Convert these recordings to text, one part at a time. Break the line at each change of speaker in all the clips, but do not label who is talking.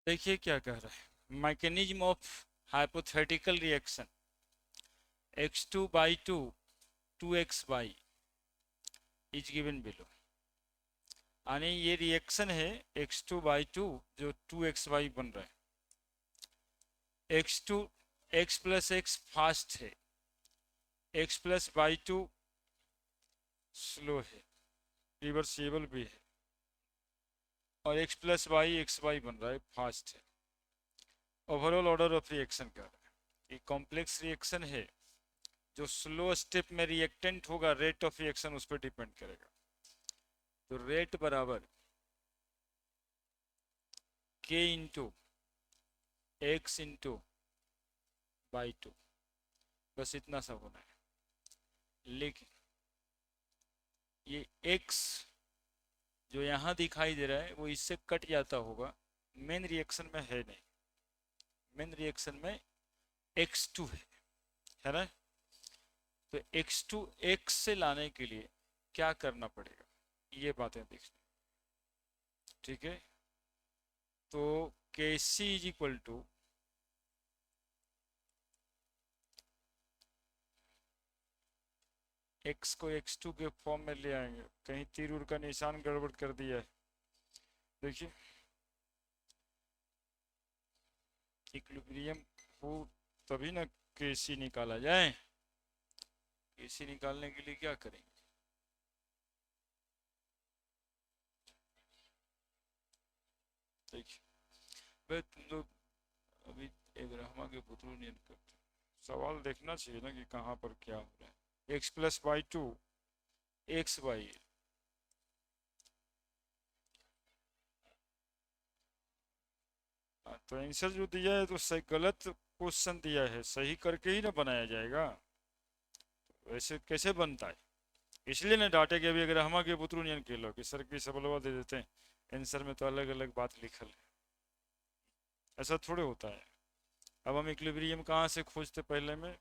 देखिए क्या कह रहा है, mechanism of hypothetical reaction x2/2 2x/, is given below. यानी ये रिएक्शन है x2/2 जो 2x/, बन रहा है। x2 x+x फास्ट है, x+/2 स्लो है, रिवर्सिबल भी है, और x+y बन रहा है, फास्ट है। ओवरऑल ऑर्डर ऑफ रिएक्शन का ये कॉम्प्लेक्स रिएक्शन है, जो स्लो स्टेप में रिएक्टेंट होगा रेट ऑफ रिएक्शन उस पर डिपेंड करेगा। तो रेट बराबर k into x into by two, बस इतना सा होना है। लेकिन ये x जो यहाँ दिखाई दे रहा है वो इससे कट जाता होगा, मेन रिएक्शन में है नहीं। मेन रिएक्शन में x2 है ना। तो x2 x से लाने के लिए क्या करना पड़ेगा, ये बातें देखनी। ठीक है, तो Kc is equal to x को x2 के फॉर्म में ले आएंगे। कहीं तीर उर का निशान गड़बड़ कर दिया है, देखिए। इक्विलिब्रियम हो तभी ना Kc निकाला जाए। Kc निकालने के लिए क्या करेंगे, देखिए भाई तुम लोग अभी एक रहमा के पुतलू नहीं करते, सवाल देखना चाहिए ना कि कहाँ पर क्या हो रहा है। x+/2 x/, तो आंसर जो दिया है तो सही गलत क्वेश्चन दिया है, सही करके ही ना बनाया जाएगा। वैसे कैसे बनता है, इसलिए ना डांटे कि अभी अगर हम के पुत्रू नियन के लो कि सर की सबलवा दे देते हैं आंसर में, तो अलग अलग बात लिखल है। ऐसा थोड़े होता है। अब हम इक्विलिब्रियम कहाँ से खोजते पहले में,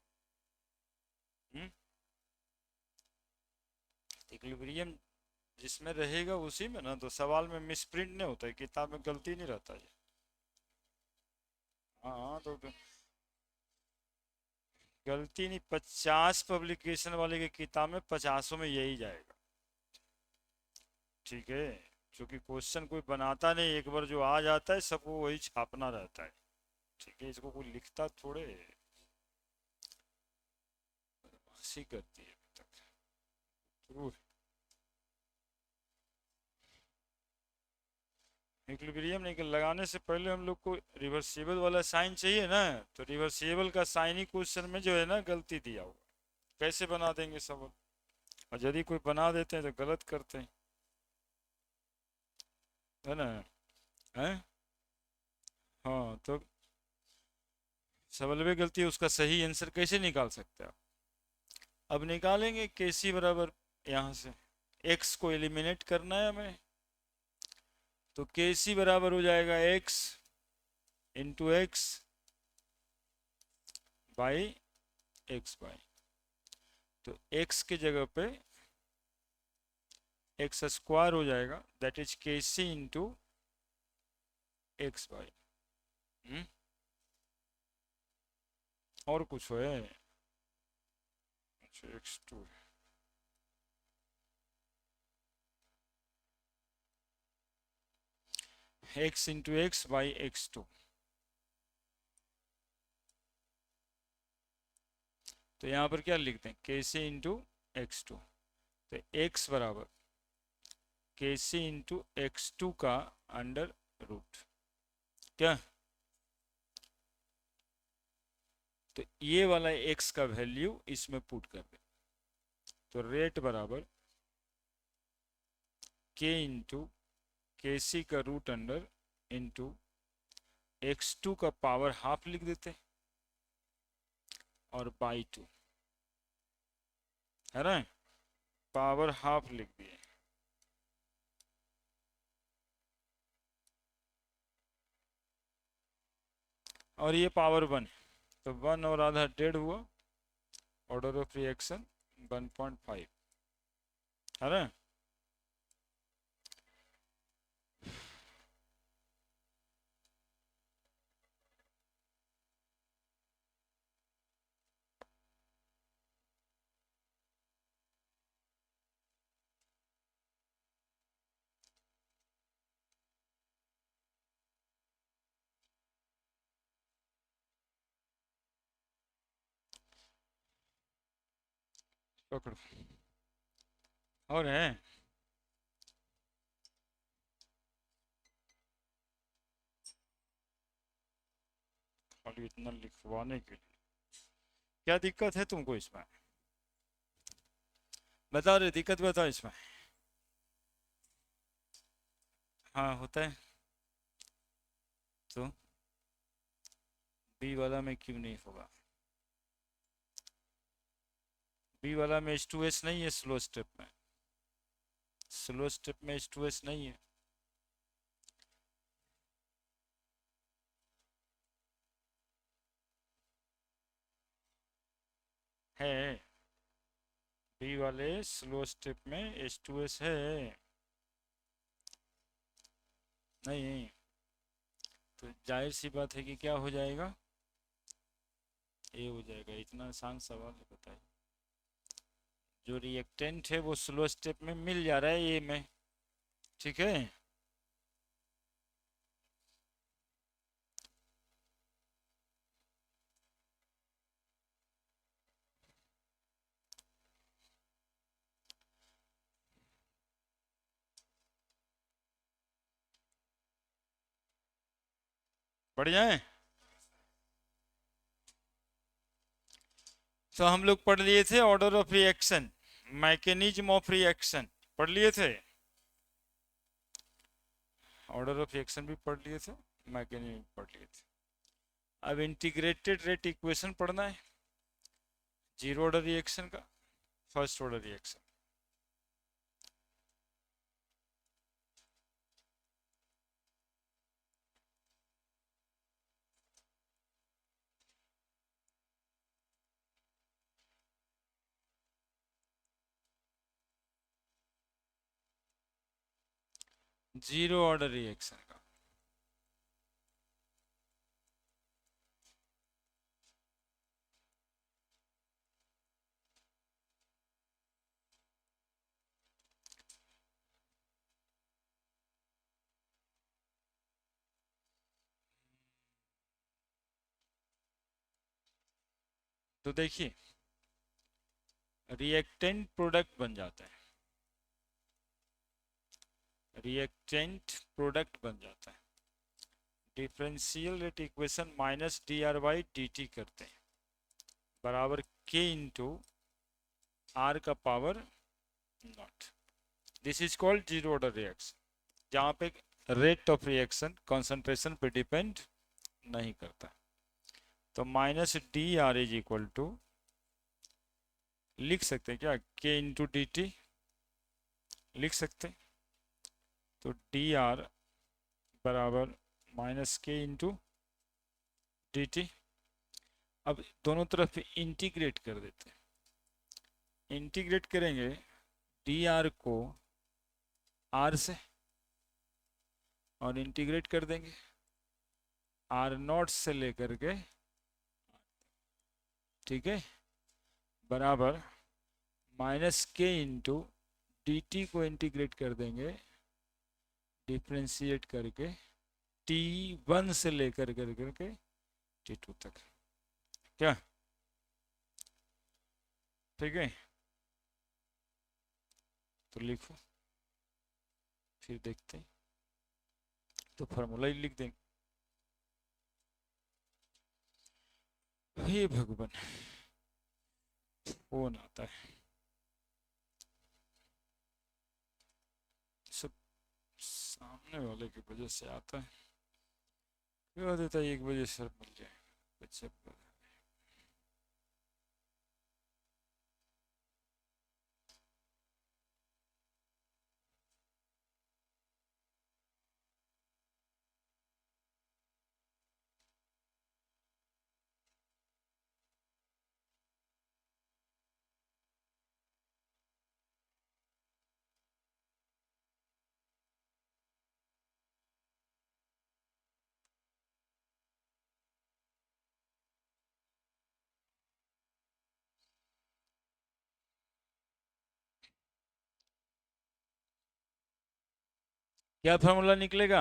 इक्विलिब्रियम जिसमें रहेगा उसी में ना, तो सवाल में मिसप्रिंट नहीं होता है, किताब में गलती नहीं रहता है। हाँ तो गलती नहीं, 50 पब्लिकेशन वाले की किताब में 50 में यही जाएगा। ठीक है, क्योंकि क्वेश्चन कोई बनाता नहीं, एक बार जो आ जाता है सबको वही छापना रहता है। ठीक है, इसको कोई लिखता थोड़े, हंसी करती है अभी तक शुरू। इक्विलिब्रियम नहीं लगाने से पहले हम लोग को रिवर्सिबल वाला साइन चाहिए ना, तो रिवर्सिबल का साइन ही क्वेश्चन में जो है ना गलती दिया होगा। कैसे बना देंगे सब, और यदि कोई बना देते हैं तो गलत करते हैं, है ना। है, हाँ तो सबल में गलती है, उसका सही आंसर कैसे निकाल सकते हैं आप। अब निकालेंगे Kc बराबर, यहाँ से x को एलिमिनेट करना है हमें, तो Kc बराबर हो जाएगा x into x by x/, तो x के जगह पे x² हो जाएगा, that is Kc into x/। और कुछ है, अच्छा x2 x into x by x2। तो यहाँ पर क्या लिखते हैं, Kc इंटू x2, तो x बराबर Kc इंटू x2 का अंडर रूट, क्या। तो ये वाला x का वैल्यू इसमें पुट कर दे, तो रेट बराबर k इंटू Kc का रूट अंडर इंटू x2 का पावर हाफ लिख देते, और बाई 2, है ना, पावर हाफ लिख दिए। और ये पावर 1, तो 1 और आधा 1.5 हुआ, ऑर्डर ऑफ रिएक्शन 1.5, है ना। पकड़ो। और है खाली इतना लिखवाने के लिए, क्या दिक्कत है तुमको इसमें? बताओ रे, दिक्कत बताओ इसमें। हाँ होता है। तो बी वाला में क्यों नहीं होगा? बी वाला में H2S नहीं है स्लो स्टेप में। स्लो स्टेप में H2S नहीं है। है, बी वाले स्लो स्टेप में H2S है। नहीं, तो जाहिर सी बात है कि क्या हो जाएगा, ए हो जाएगा। इतना आसान सवाल है, बताइए। जो रिएक्टेंट है वो स्लो स्टेप में मिल जा रहा है ए में, ठीक है। बढ़िया है। तो हम लोग पढ़ लिए थे order of reaction, mechanism of reaction पढ़ लिए थे। ऑर्डर ऑफ रिएक्शन भी पढ़ लिए थे, मैकेनिज्म पढ़ लिए थे। अब इंटीग्रेटेड रेट इक्वेशन पढ़ना है, जीरो ऑर्डर रिएक्शन का, first order reaction. Zero order reaction का तो देखिए, रिएक्टेंट प्रोडक्ट बन जाता है, रिएक्टेंट प्रोडक्ट बन जाता है। Differential rate equation minus D R by D T करते हैं, बराबर के इंटू आर का power naught. This is called zero order reaction, जहाँ पे रेट ऑफ रिएक्शन कॉन्सेंट्रेशन पे डिपेंड नहीं करता। तो minus D R is equal to, लिख सकते हैं क्या, के इंटू डी टी लिख सकते हैं। तो डी आर बराबर माइनस के इंटू डी टी। अब दोनों तरफ इंटीग्रेट कर देते हैं। इंटीग्रेट करेंगे डी आर को आर से, और इंटीग्रेट कर देंगे आर नॉट से लेकर के, ठीक है, बराबर माइनस के इंटू डी टी को इंटीग्रेट कर देंगे डिफ्रेंशिएट करके टी वन से लेकर करके टी टू तक। क्या ठीक है? तो लिखो, फिर देखते हैं। तो फॉर्मूला ही लिख देंगे। हे भगवान, फोन आता है, सब सामने वाले की वजह से आता है। कह देता है 1 बजे सर मिल जाएगा बच्चे। क्या फॉर्मूला निकलेगा?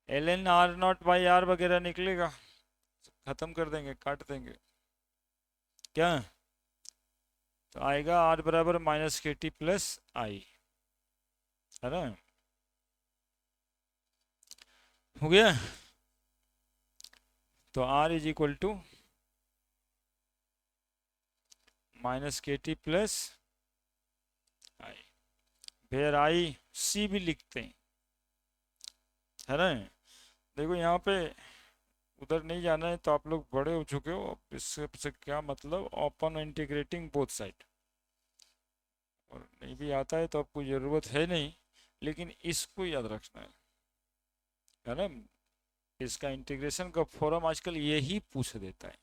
L N R naught by R वगैरह निकलेगा। खत्म कर देंगे, काट देंगे क्या। तो आएगा आर बराबर माइनस के टी प्लस आई, है ना। हो गया। तो R is equal to minus K T plus I, where I C भी लिखते हैं, है ना। देखो यहाँ पे उधर नहीं जाना है, तो आप लोग बड़े हो चुके हो, इससे क्या मतलब, ओपन इंटीग्रेटिंग बोथ साइड। और नहीं भी आता है तो आपको ज़रूरत है नहीं, लेकिन इसको याद रखना है ना। इसका इंटीग्रेशन का फॉर्म आजकल यही पूछ देता है,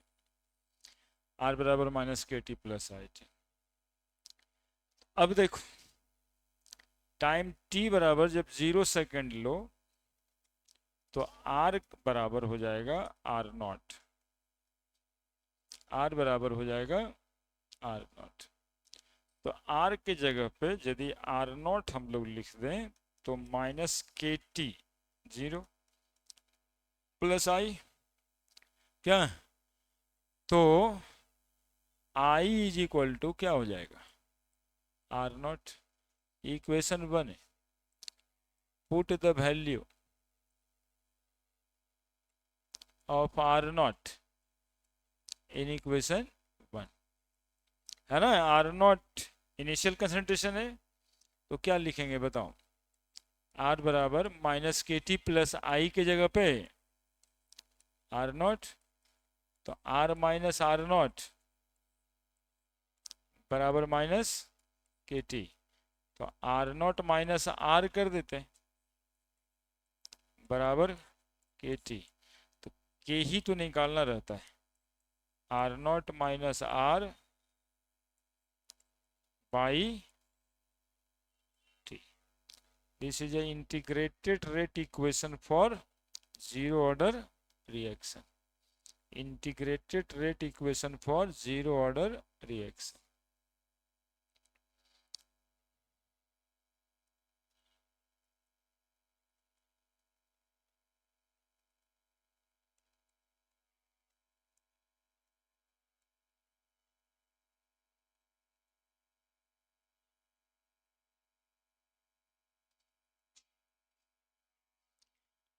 आर बराबर minus K T plus I T. अब देखो, टाइम टी बराबर जब 0 सेकेंड लो तो आर बराबर हो जाएगा आर नॉट, आर बराबर हो जाएगा आर नॉट। तो आर के जगह पे यदि आर नॉट हम लोग लिख दें तो माइनस के टी 0 प्लस आई, क्या। तो आई इज इक्वल टू क्या हो जाएगा, आर नॉट। इक्वेशन 1 है, put the value of R naught in equation 1, है ना। आर नॉट इनिशियल कंसंट्रेशन है, तो क्या लिखेंगे बताओ, आर बराबर माइनस के टी प्लस आई के जगह पे आर नॉट, तो आर माइनस आर नॉट बराबर माइनस के टी, तो आर नॉट माइनस आर कर देते बराबर के टी। तो के ही तो निकालना रहता है, R naught minus R by T. This is a integrated rate equation for zero order reaction, integrated rate equation for zero order reaction.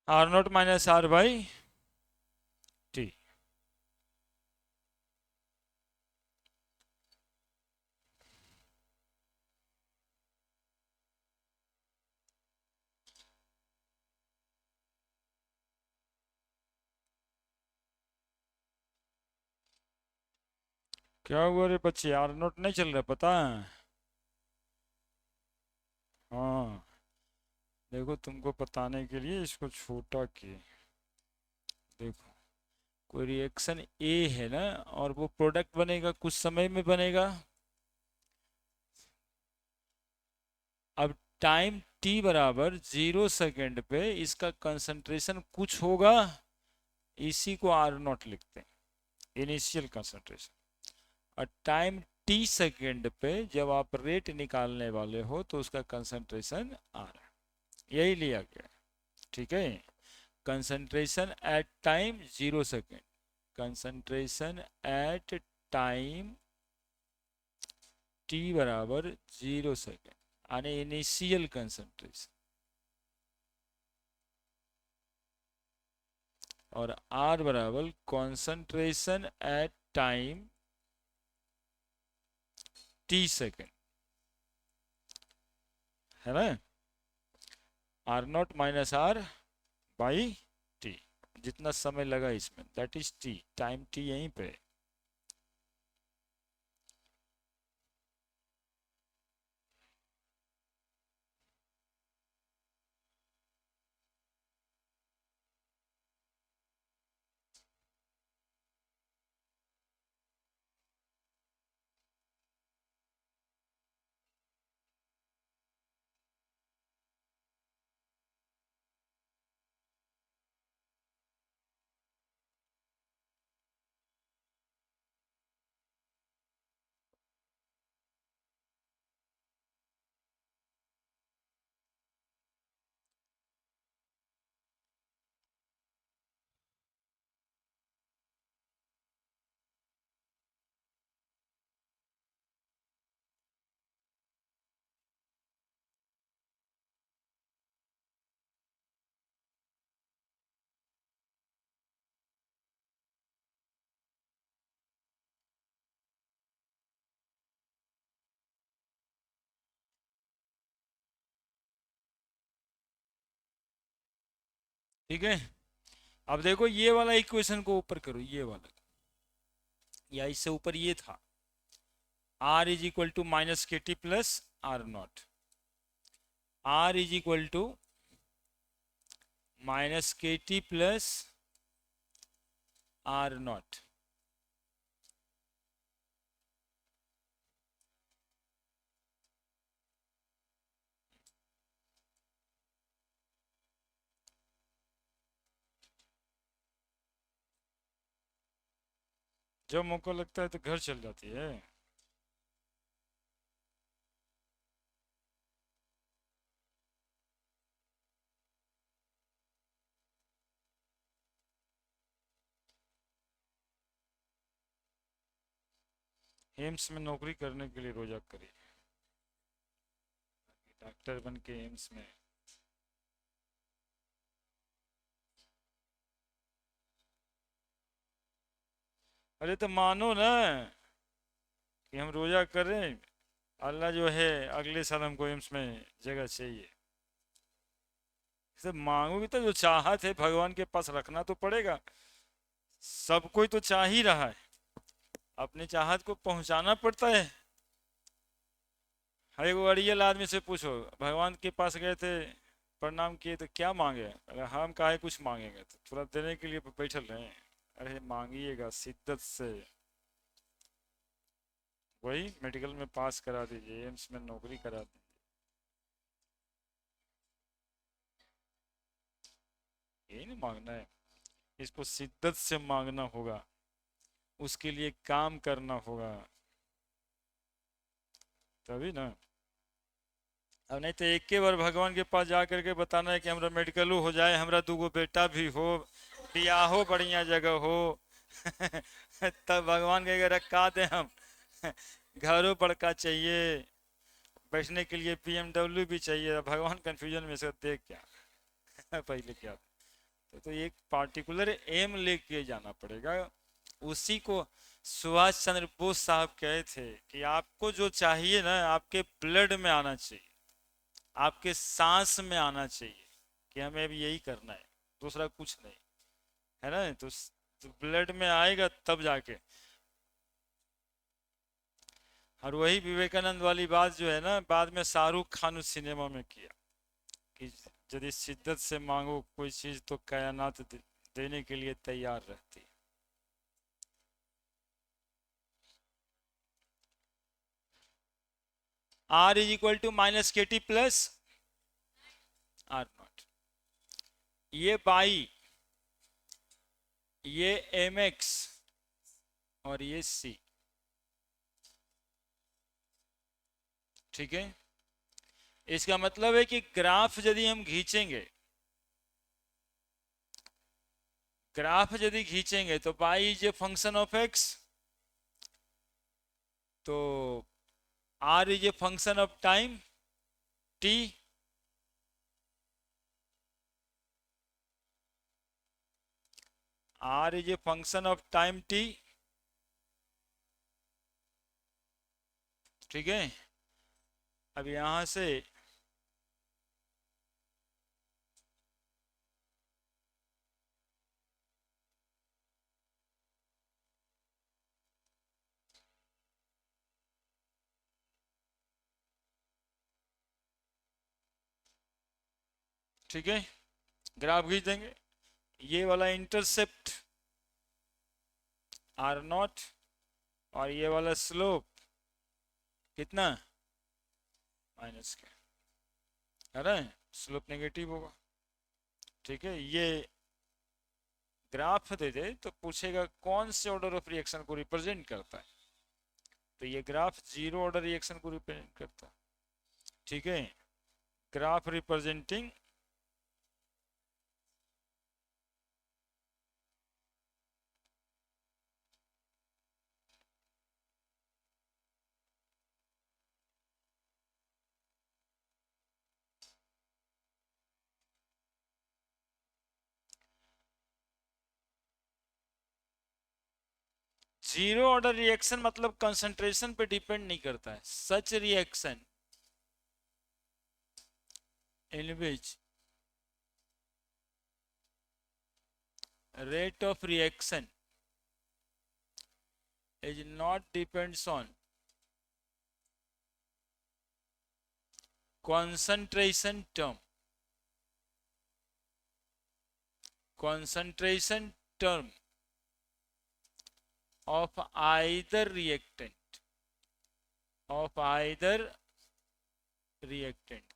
R naught minus R by T. क्या हुआ रे बच्चे, आर नोट नहीं चल रहा पता है। हाँ, देखो तुमको बताने के लिए इसको छोटा किए। देखो, कोई रिएक्शन ए है ना, और वो प्रोडक्ट बनेगा, कुछ समय में बनेगा। अब टाइम टी बराबर 0 सेकेंड पे इसका कंसंट्रेशन कुछ होगा, इसी को आर नॉट लिखते हैं, इनिशियल कंसंट्रेशन। और टाइम टी सेकेंड पे जब आप रेट निकालने वाले हो तो उसका कंसंट्रेशन आर, यही लिया गया, ठीक है। Concentration at time 0 second, concentration at time T बराबर 0 सेकेंड, यानी इनिशियल कंसंट्रेशन। और आर बराबर concentration at time T second, है ना। R naught minus R by T, जितना समय लगा इसमें, that is T, time T यहीं पे। ठीक है। अब देखो ये वाला इक्वेशन को ऊपर करो, ये वाला, या इससे ऊपर ये था, R is equal to minus K T plus R naught, R is equal to minus K T plus R naught. जब मौका लगता है तो घर चल जाती है। एम्स में नौकरी करने के लिए रोजा करिए, डॉक्टर बन के एम्स में। अरे तो मानो ना कि हम रोजा कर रहे हैं, अल्लाह जो है अगले साल हमको एम्स में जगह चाहिए। सब मांगोगे तो जो चाहत है भगवान के पास रखना तो पड़ेगा। सब कोई तो चाह ही रहा है, अपने चाहत को पहुंचाना पड़ता है। हर एक अड़ियल आदमी से पूछो, भगवान के पास गए थे, प्रणाम किए तो क्या मांगे? अरे हम काहे कुछ मांगेंगे, तो तुरंत देने के लिए बैठल रहे हैं। अरे मांगिएगा शिद्दत से। वही मेडिकल में पास करा दीजिए, एम्स में नौकरी करा दीजिए। यही नहीं मांगना है, इसको शिद्दत से मांगना होगा, उसके लिए काम करना होगा, तभी ना। अब नहीं तो एक के बार भगवान के पास जा करके बताना है कि हमरा मेडिकलो हो जाए, हमरा दूगो बेटा भी हो, बियाहो बढ़िया जगह हो तब भगवान के रखा दे हम घरों बड़का चाहिए, बैठने के लिए BMW भी चाहिए। अब भगवान कंफ्यूजन में से देख क्या पहले क्या। तो एक पार्टिकुलर एम लेके जाना पड़ेगा। उसी को सुभाष चंद्र बोस साहब कहे थे कि आपको जो चाहिए ना आपके ब्लड में आना चाहिए, आपके सांस में आना चाहिए, कि हमें अभी यही करना है, दूसरा कुछ नहीं है ना। तो ब्लड में आएगा तब जाके। और वही विवेकानंद वाली बात जो है ना, बाद में शाहरुख खान उस सिनेमा में किया कि यदि शिद्दत से मांगो कोई चीज तो कायनात देने के लिए तैयार रहती है। R is equal to minus K T plus R naught, ये बाई, ये एम एक्स और ये सी। ठीक है, इसका मतलब है कि ग्राफ यदि हम खींचेंगे, ग्राफ यदि खींचेंगे तो Y is a function of X, तो R is a function of time T, R is a function of time T. ठीक है, अब यहां से ठीक है ग्राफ खींच देंगे, ये वाला इंटरसेप्ट आर नॉट और ये वाला स्लोप कितना, माइनस के, है ना, स्लोप नेगेटिव होगा। ठीक है, ये ग्राफ दे दे तो पूछेगा कौन से ऑर्डर ऑफ रिएक्शन को रिप्रेजेंट करता है, तो ये ग्राफ जीरो ऑर्डर रिएक्शन को रिप्रेजेंट करता है। ठीक है, graph representing zero order reaction मतलब कंसंट्रेशन पे डिपेंड नहीं करता है, such reaction in which rate of reaction is not depends on concentration term of either reactant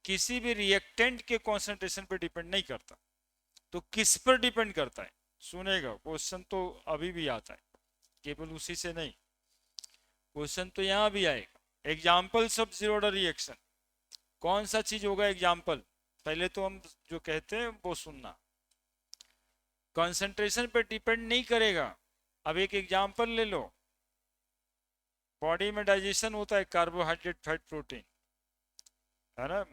किसी भी रिएक्टेंट के कॉन्सेंट्रेशन पर डिपेंड नहीं करता। तो किस पर डिपेंड करता है? सुनेगा, क्वेश्चन तो अभी भी आता है, केवल उसी से नहीं, क्वेश्चन तो यहां भी आएगा। Examples of zero order reaction, कौन सा चीज होगा एग्जाम्पल? पहले तो हम जो कहते हैं वो सुनना, कंसंट्रेशन पर डिपेंड नहीं करेगा। अब एक एग्जाम्पल ले लो, बॉडी में डाइजेशन होता है कार्बोहाइड्रेट, फैट, प्रोटीन, है ना?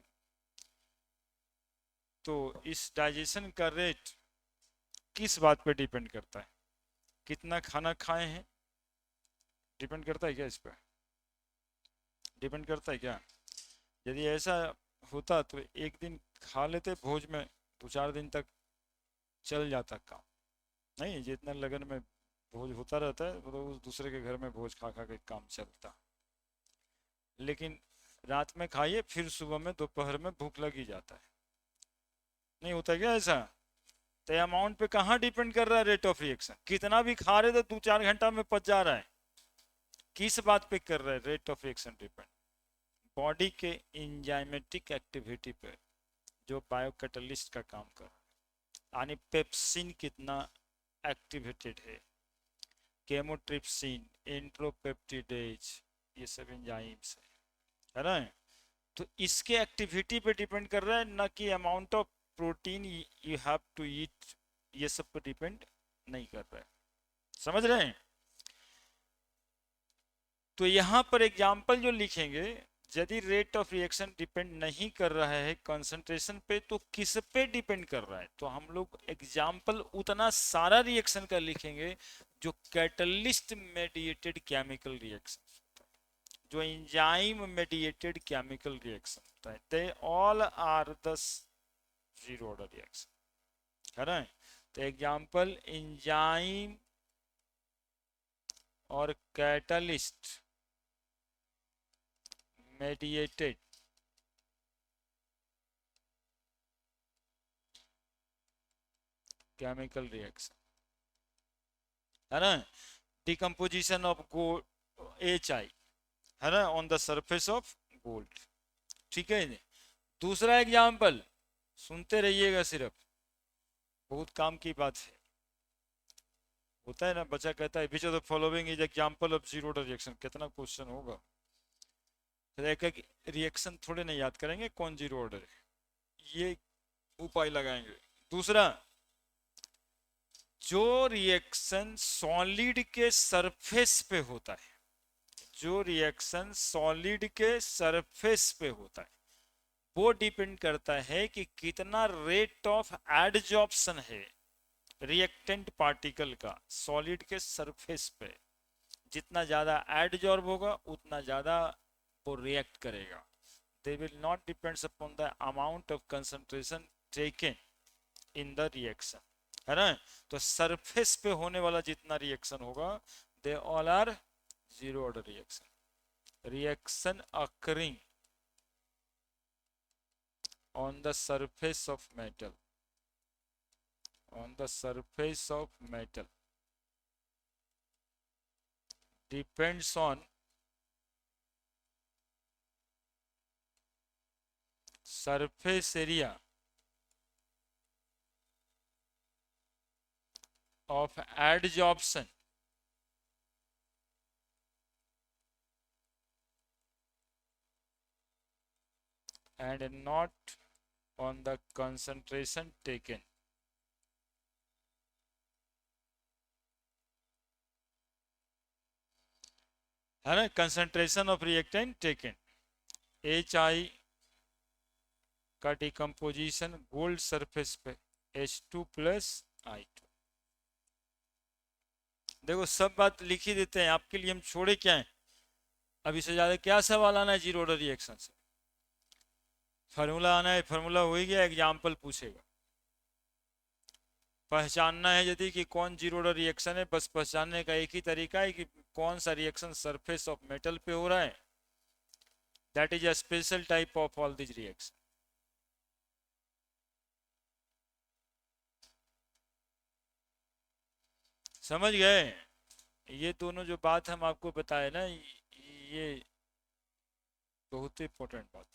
तो इस डाइजेशन का रेट किस बात पे डिपेंड करता है? कितना खाना खाए हैं, डिपेंड करता है क्या? इस पर डिपेंड करता है क्या? यदि ऐसा होता तो एक दिन खा लेते भोज में, 2-4 दिन तक चल जाता काम। नहीं, जितना लगन में भोज होता रहता है तो उस दूसरे के घर में भोज खा खा के काम चलता। लेकिन रात में खाइए, फिर सुबह में दोपहर में भूख लग ही जाता है। नहीं होता क्या ऐसा? तो अमाउंट पे कहाँ डिपेंड कर रहा है रेट ऑफ रिएक्शन? कितना भी खा रहे तो 2-4 घंटा में पच जा रहा है। किस बात पे कर रहा है rate of reaction depend? Body के एंजाइमेटिक एक्टिविटी पे, जो बायोकैटलिस्ट का काम कर, यानी पेप्सिन कितना एक्टिवेटेड है, केमोट्रिप्सिन, इंट्रोपेप्टिडेज, ये सब एंजाइम्स है ना? तो इसके एक्टिविटी पे डिपेंड कर रहा है, ना कि amount of protein you have to eat, ये सब पे डिपेंड नहीं कर रहा है। समझ रहे हैं? तो यहां पर एग्जाम्पल जो लिखेंगे, यदि रेट ऑफ रिएक्शन डिपेंड नहीं कर रहा है कंसंट्रेशन पे, तो किस पे डिपेंड कर रहा है? तो हम लोग एग्जाम्पल उतना सारा रिएक्शन का लिखेंगे जो कैटलिस्ट मेडिएटेड केमिकल रिएक्शन, जो एंजाइम मेडिएटेड केमिकल रिएक्शन होता है, they all are the zero order reaction, है ना? तो एग्जाम्पल एंजाइम और कैटलिस्ट मेडिएटेड केमिकल रिएक्शन, है ना? डिकम्पोजिशन ऑफ गोल्ड HI, है ना, on the surface of gold. ठीक है। दूसरा एग्जाम्पल सुनते रहिएगा, सिर्फ बहुत काम की बात है। होता है ना, बच्चा कहता है which of the following is example of zero order reaction, कितना क्वेश्चन होगा? फिर एक एक रिएक्शन थोड़े नहीं याद करेंगे कौन जीरो ऑर्डर है, ये उपाय लगाएंगे। दूसरा, जो रिएक्शन सॉलिड के सरफेस पे होता है, जो रिएक्शन सॉलिड के सरफेस पे होता है, वो डिपेंड करता है कि कितना रेट ऑफ एडजॉर्प्शन है रिएक्टेंट पार्टिकल का सॉलिड के सरफेस पे। जितना ज्यादा एडजॉर्ब होगा उतना ज्यादा वो रिएक्ट करेगा। They will not depends upon the amount of concentration taken in the reaction, है ना? तो सरफेस पे होने वाला जितना रिएक्शन होगा, they all are zero order reaction. Reaction occurring on the surface of metal, on the surface of metal depends on surface area of adsorption and not on the concentration taken. है ना? Concentration of reactant taken, HI का decomposition gold surface पे H2 + I2। देखो सब बात लिख ही देते हैं आपके लिए, हम छोड़े क्या है? अब इससे ज्यादा क्या सवाल आना है जीरो ऑर्डर रिएक्शन से? फार्मूला आना है, फार्मूला हो ही गया, एग्जाम्पल पूछेगा। पहचानना है यदि कि कौन जीरो ऑर्डर रिएक्शन है, बस पहचानने का एक ही तरीका है कि कौन सा रिएक्शन सरफेस ऑफ मेटल पे हो रहा है, that is a special type of all this reaction. समझ गए? ये दोनों जो बात हम आपको बताए ना, ये बहुत इंपॉर्टेंट बात।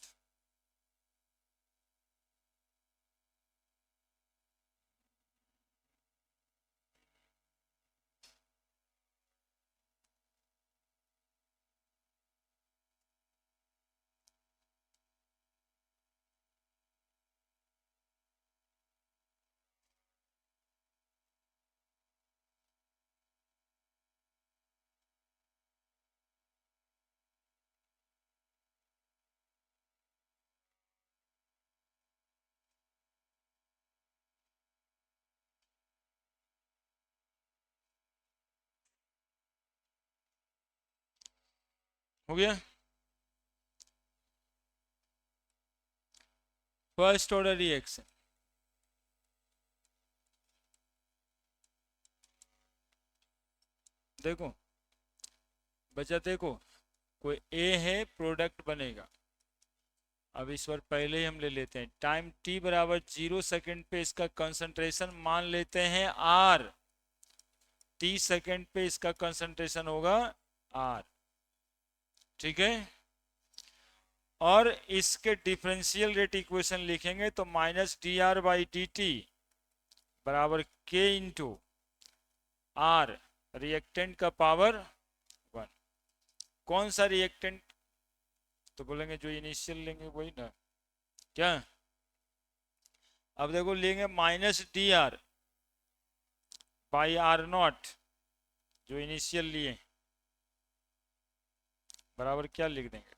हो गया? फर्स्ट ऑर्डर रिएक्शन, देखो बच्चा, देखो कोई ए है, प्रोडक्ट बनेगा। अब इस बार पहले ही हम ले लेते हैं, टाइम t बराबर 0 सेकेंड पे इसका कंसंट्रेशन मान लेते हैं r, t सेकेंड पे इसका कंसंट्रेशन होगा r, ठीक है। और इसके डिफरेंशियल रेट इक्वेशन लिखेंगे तो minus D R by D T बराबर के इंटू आर, रिएक्टेंट का पावर 1। कौन सा रिएक्टेंट? तो बोलेंगे जो इनिशियल लेंगे वही ना, क्या? अब देखो लेंगे minus D R by R naught, जो इनिशियल लिए, बराबर क्या लिख देंगे,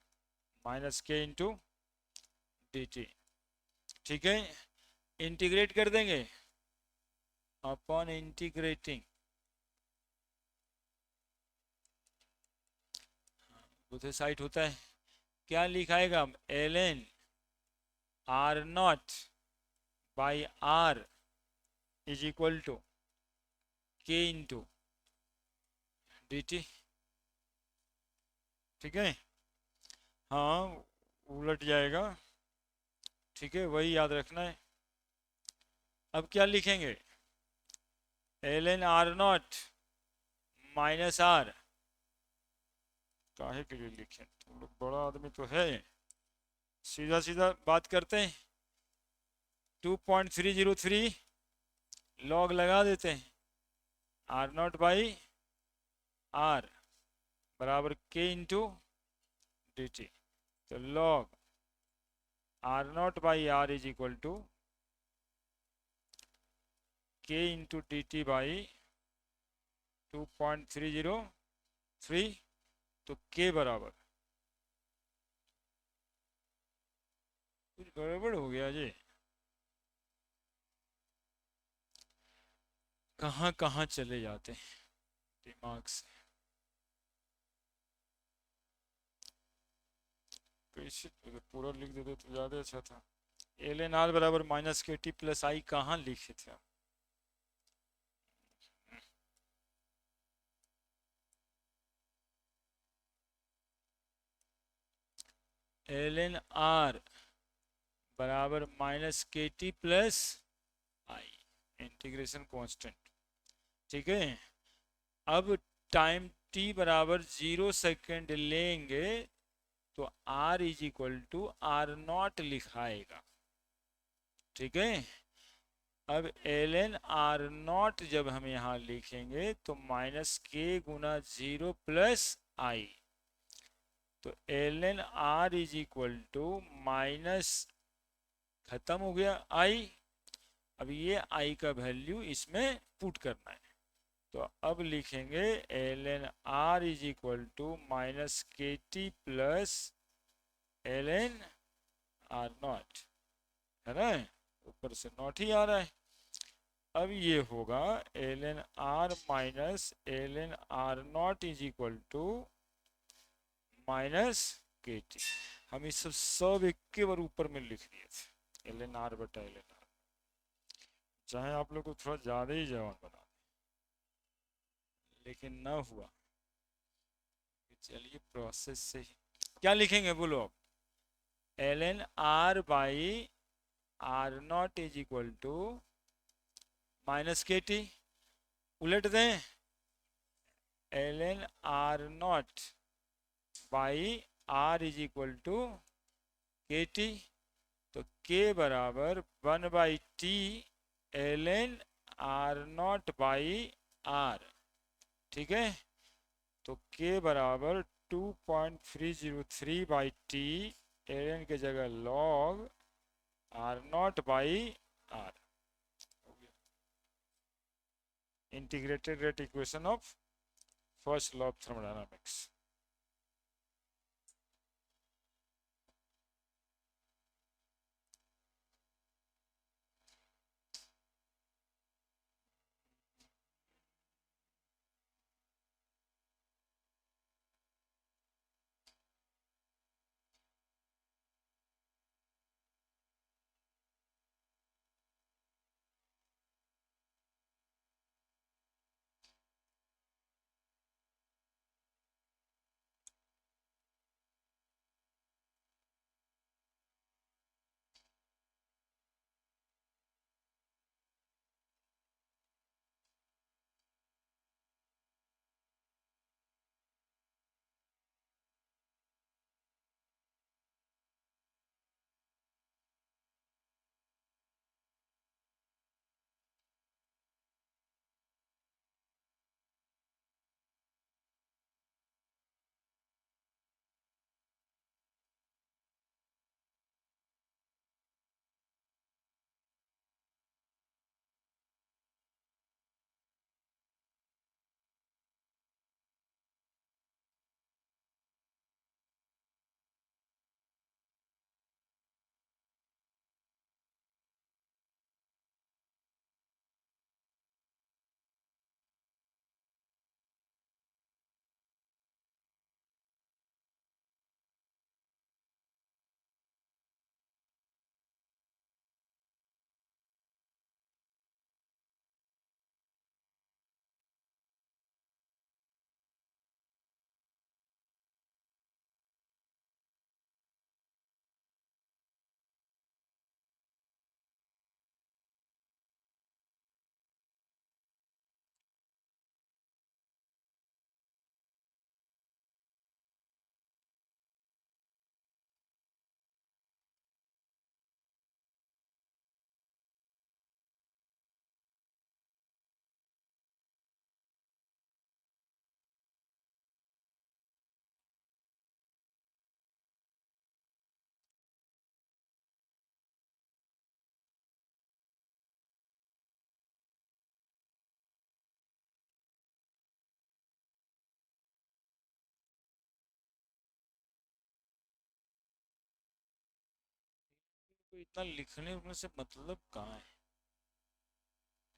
माइनस के इंटू डी टी, ठीक है। इंटीग्रेट कर देंगे, अपॉन इंटीग्रेटिंग उधर साइड होता है, क्या लिखाएगा, L N R naught by R is equal to K into D T, ठीक है। हाँ उलट जाएगा, ठीक है, वही याद रखना है। अब क्या लिखेंगे, L N R naught minus R, काहे के लिए लिखे, तुम लोग बड़ा आदमी तो है, सीधा सीधा बात करते हैं। 2.303 लॉग लगा देते हैं, आर नॉट बाई आर बराबर के इंटू डी टी, तो log R naught by R is equal to K into D T by 2.303, तो के बराबर, कुछ गड़बड़ हो गया जी, कहाँ कहाँ चले जाते हैं दिमाग से, कैसे पूरा लिख देते तो ज़्यादा अच्छा था। एल एन आर बराबर माइनस के टी प्लस आई कहाँ लिखे थे आप? एल एन आर बराबर माइनस के टी प्लस आई, इंटीग्रेशन कांस्टेंट, ठीक है। अब टाइम t बराबर 0 सेकेंड लेंगे तो r is equal to R naught लिखाएगा, ठीक है। अब एल एन आर नॉट जब हम यहाँ लिखेंगे तो माइनस के गुना 0 प्लस आई, तो L N R is equal to minus, खत्म हो गया आई, अब ये आई का वैल्यू इसमें पुट करना है, तो अब लिखेंगे L N R is equal to minus K T plus L N R naught, है ना, ऊपर से नॉट ही आ रहा है। अब ये होगा L N R minus L N R naught is equal to minus K T, हम इस सब एक के बार ऊपर में लिख दिए थे, एल एन आर बटा एल एन आर, चाहे आप लोग को थोड़ा ज़्यादा ही जवान बना दें, लेकिन ना हुआ। चलिए प्रोसेस से ही क्या लिखेंगे बोलो आप। L N R by R naught is equal to minus K T, उलट दें। L N R naught by R is equal to K T, तो के बराबर 1/t L N R naught by R. ठीक है, तो K बराबर 2.303/t L N के जगह log R naught by R. Integrated rate equation of first law of thermodynamics. तो इतना लिखने उखने से मतलब कहाँ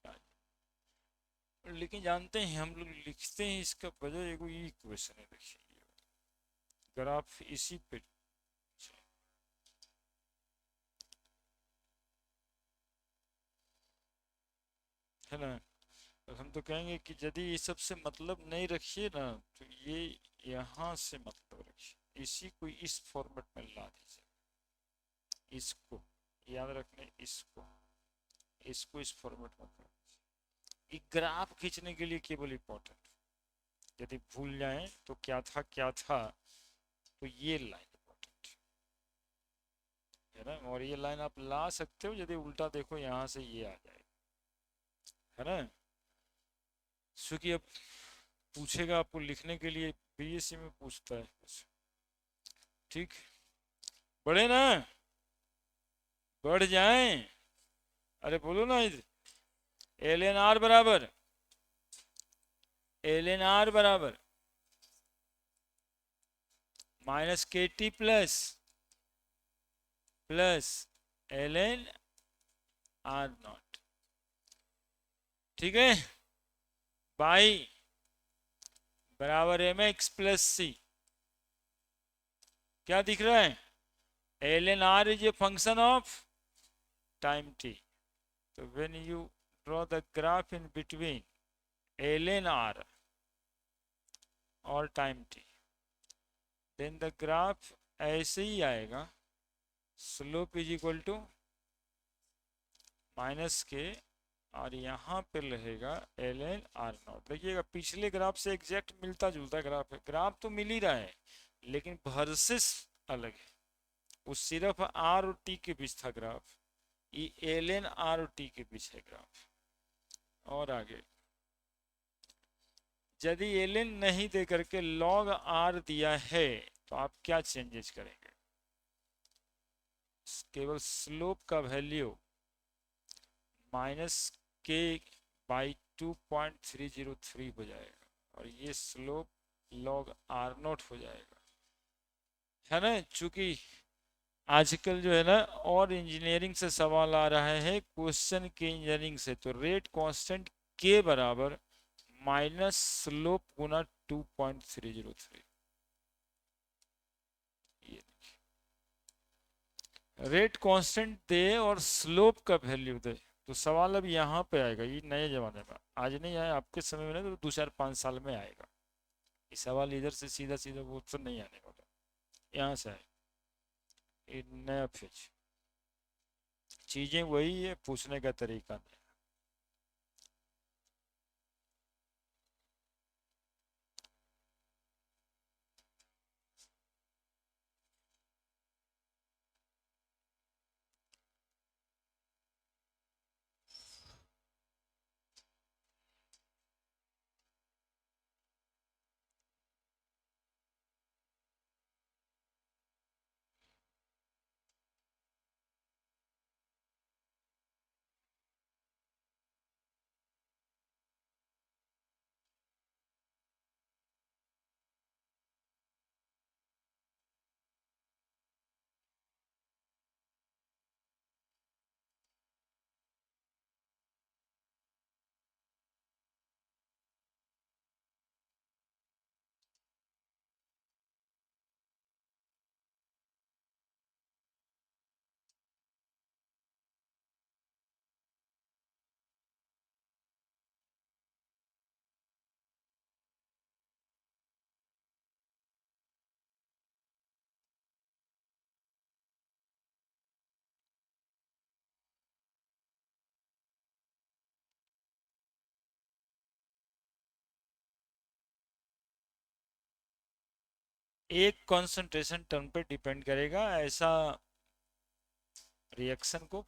है, लेकिन जानते हैं हम लोग लिखते हैं इसका वजह एक ही क्वेश्चन है। देखिए ग्राफ इसी पे है ना, तो हम तो कहेंगे कि यदि ये सब से मतलब नहीं रखिए ना, तो ये यहाँ से मतलब रखिए, इसी को इस फॉर्मेट में ला दीजिए, इसको याद रखने, इसको इस फॉर्मेट में कर दीजिए। एक ग्राफ खींचने के लिए केवल इंपॉर्टेंट, यदि भूल जाएं तो क्या था क्या था, तो ये लाइन इंपॉर्टेंट है ना, और ये लाइन आप ला सकते हो, यदि उल्टा देखो यहाँ से ये आ जाएगा, है ना। क्योंकि अब पूछेगा आपको लिखने के लिए, बीएससी में पूछता है। ठीक, बढ़े ना, बढ़ जाएं, अरे बोलो ना, एल एन आर बराबर, एल एन आर बराबर minus K T plus L N R naught. ठीक है, बाई बराबर एम एक्स प्लस सी। क्या दिख रहा है, L N R is a function of time T, तो when you draw the graph in between ln r और time t, then the graph ऐसे ही आएगा, slope is equal to minus K, और यहाँ पे रहेगा ln r नॉट। देखिएगा पिछले ग्राफ से एग्जैक्ट मिलता जुलता ग्राफ है, ग्राफ तो मिल ही रहा है लेकिन वर्सेस अलग है, वो सिर्फ r और t के बीच था ग्राफ, ये ln r और t के बीच है ग्राफ। और आगे यदि ln नहीं दे करके log r दिया है तो आप क्या चेंजेस करेंगे? केवल स्लोप का वैल्यू माइनस के बाई 2.303 हो जाएगा, और ये स्लोप log r नोट हो जाएगा, है ना। चूंकि आजकल जो है ना और इंजीनियरिंग से सवाल आ रहा है क्वेश्चन के इंजीनियरिंग से, तो रेट कांस्टेंट के बराबर माइनस स्लोप गुना 2.303। ये रेट कांस्टेंट दे और स्लोप का वैल्यू दे, तो सवाल अब यहाँ पे आएगा, ये नए जमाने में, आज नहीं आया आपके समय में, तो 2-4-5 साल में आएगा ये सवाल, इधर से सीधा सीधा वो तो नहीं आने वाला, यहाँ से आए, ये नया फेज, चीजें वही है, पूछने का तरीका नहीं। एक कंसंट्रेशन टर्म पे डिपेंड करेगा, ऐसा रिएक्शन को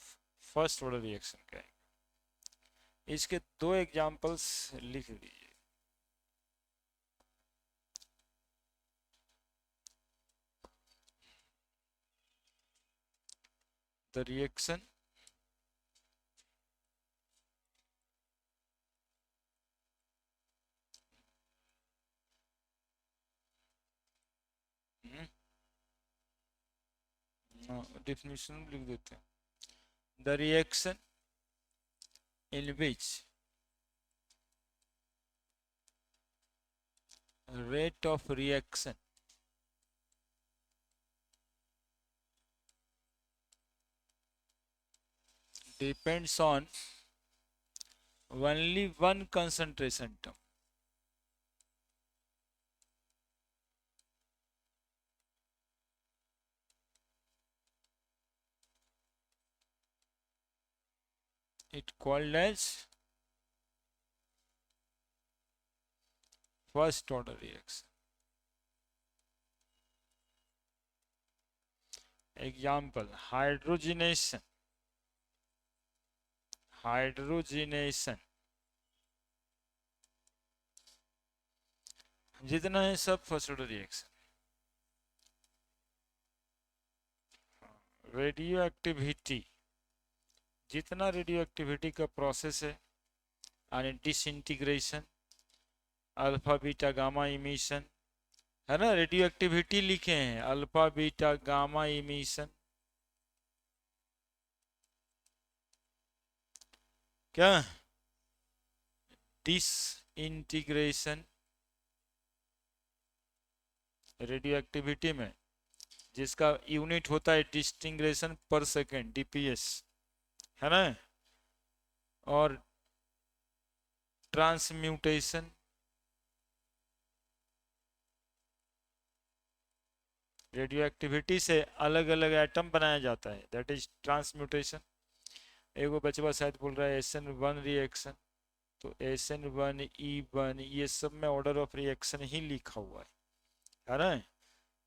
फर्स्ट ऑर्डर रिएक्शन कहेंगे। इसके 2 एग्जांपल्स लिख दीजिए। द रिएक्शन डेफिनेशन लिख देते हैं, the reaction in which rate of reaction depends on only one concentration term. It called as first order reaction. Example, hydrogenation. Hydrogenation जितना है सब first order reaction. Radio activity, जितना radio activity का process है, यानी disintegration, alpha beta gamma emission, है ना, radio activity लिखे हैं, अल्फा बीटा गामा इमिशन, क्या डिसइंटीग्रेशन, रेडियो एक्टिविटी में जिसका यूनिट होता है डिसइंटीग्रेशन पर सेकेंड, डीपीएस, है ना, और ट्रांसम्यूटेशन, रेडियो एक्टिविटी से अलग अलग एटम बनाया जाता है, दैट इज ट्रांसम्यूटेशन। एगो बचवा शायद बोल रहा है SN1 रिएक्शन, तो SN1E1 ये सब में ऑर्डर ऑफ रिएक्शन ही लिखा हुआ है ना।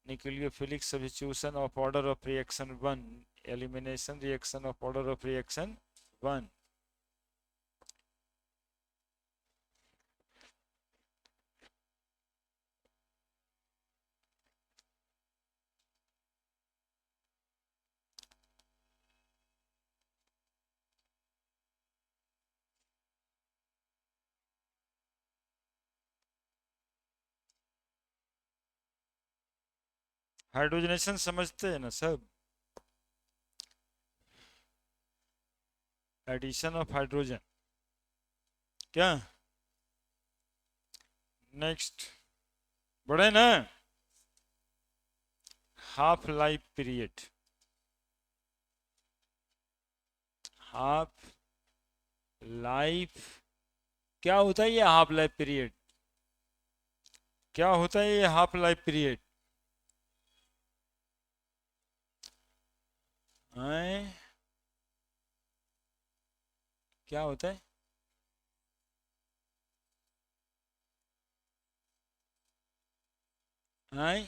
Nucleophilic substitution of order of reaction 1, elimination reaction of order of reaction 1। Hydrogenation समझते हैं ना सब, एडिशन ऑफ हाइड्रोजन। क्या नेक्स्ट, बढ़े ना। Half life period, half life क्या होता है ये हाफ लाइफ पीरियड, क्या होता है ये हाफ लाइफ पीरियड? क्या होता है? आए?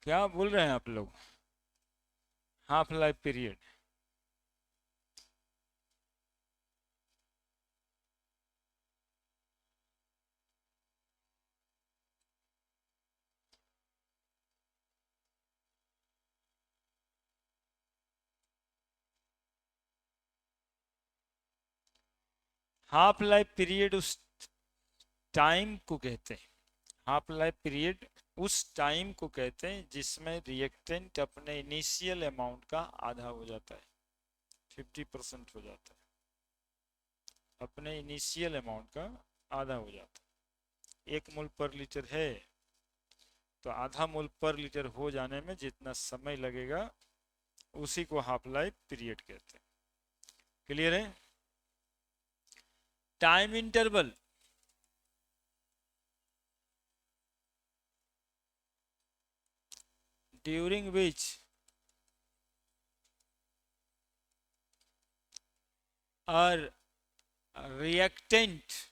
क्या बोल रहे हैं आप लोग? Half life period, half life period उस टाइम को कहते हैं, हाफ लाइफ पीरियड उस टाइम को कहते हैं जिसमें रिएक्टेंट अपने इनिशियल अमाउंट का आधा हो जाता है, 50% हो जाता है, अपने इनिशियल अमाउंट का आधा हो जाता है। 1 मोल पर लीटर है तो आधा मोल पर लीटर हो जाने में जितना समय लगेगा उसी को हाफ लाइफ पीरियड कहते हैं। क्लियर है? Time interval, during which a reactant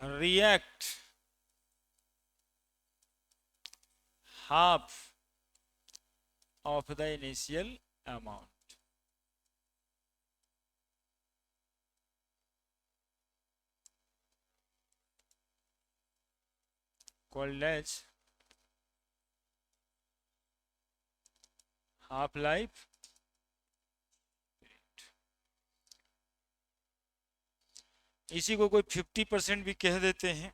react half of the initial amount, called as half life। इसी को कोई 50% भी कह देते हैं।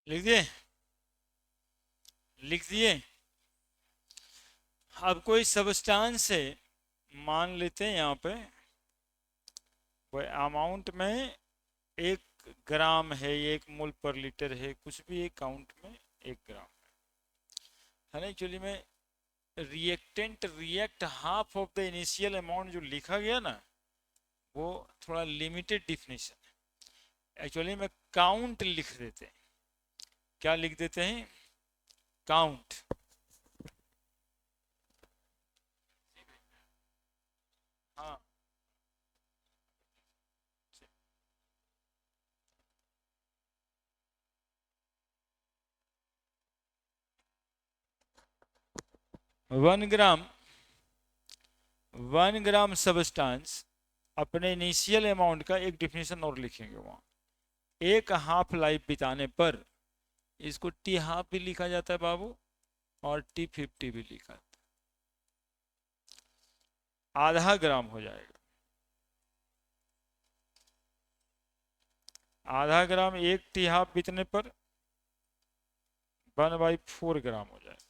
लिख दिए? लिख दिए? अब कोई सबस्टांस है, मान लेते हैं यहाँ पे कोई अमाउंट में 1 ग्राम है, 1 मोल पर लीटर है, कुछ भी एक काउंट में 1 ग्राम है ना। एक्चुअली में reactant react half of the initial amount जो लिखा गया ना, वो थोड़ा लिमिटेड डिफिनेशन है। एक्चुअली में काउंट लिख देते हैं। क्या लिख देते हैं? काउंट। हाँ, 1 ग्राम, 1 ग्राम सबस्टांस अपने इनिशियल अमाउंट का एक डिफिनेशन और लिखेंगे वहां। एक हाफ लाइफ बिताने पर, इसको टी हाफ भी लिखा जाता है बाबू, और T50 भी लिखा जाता है। आधा ग्राम हो जाएगा। आधा ग्राम एक टी हाफ बीतने पर 1/4 ग्राम हो जाएगा।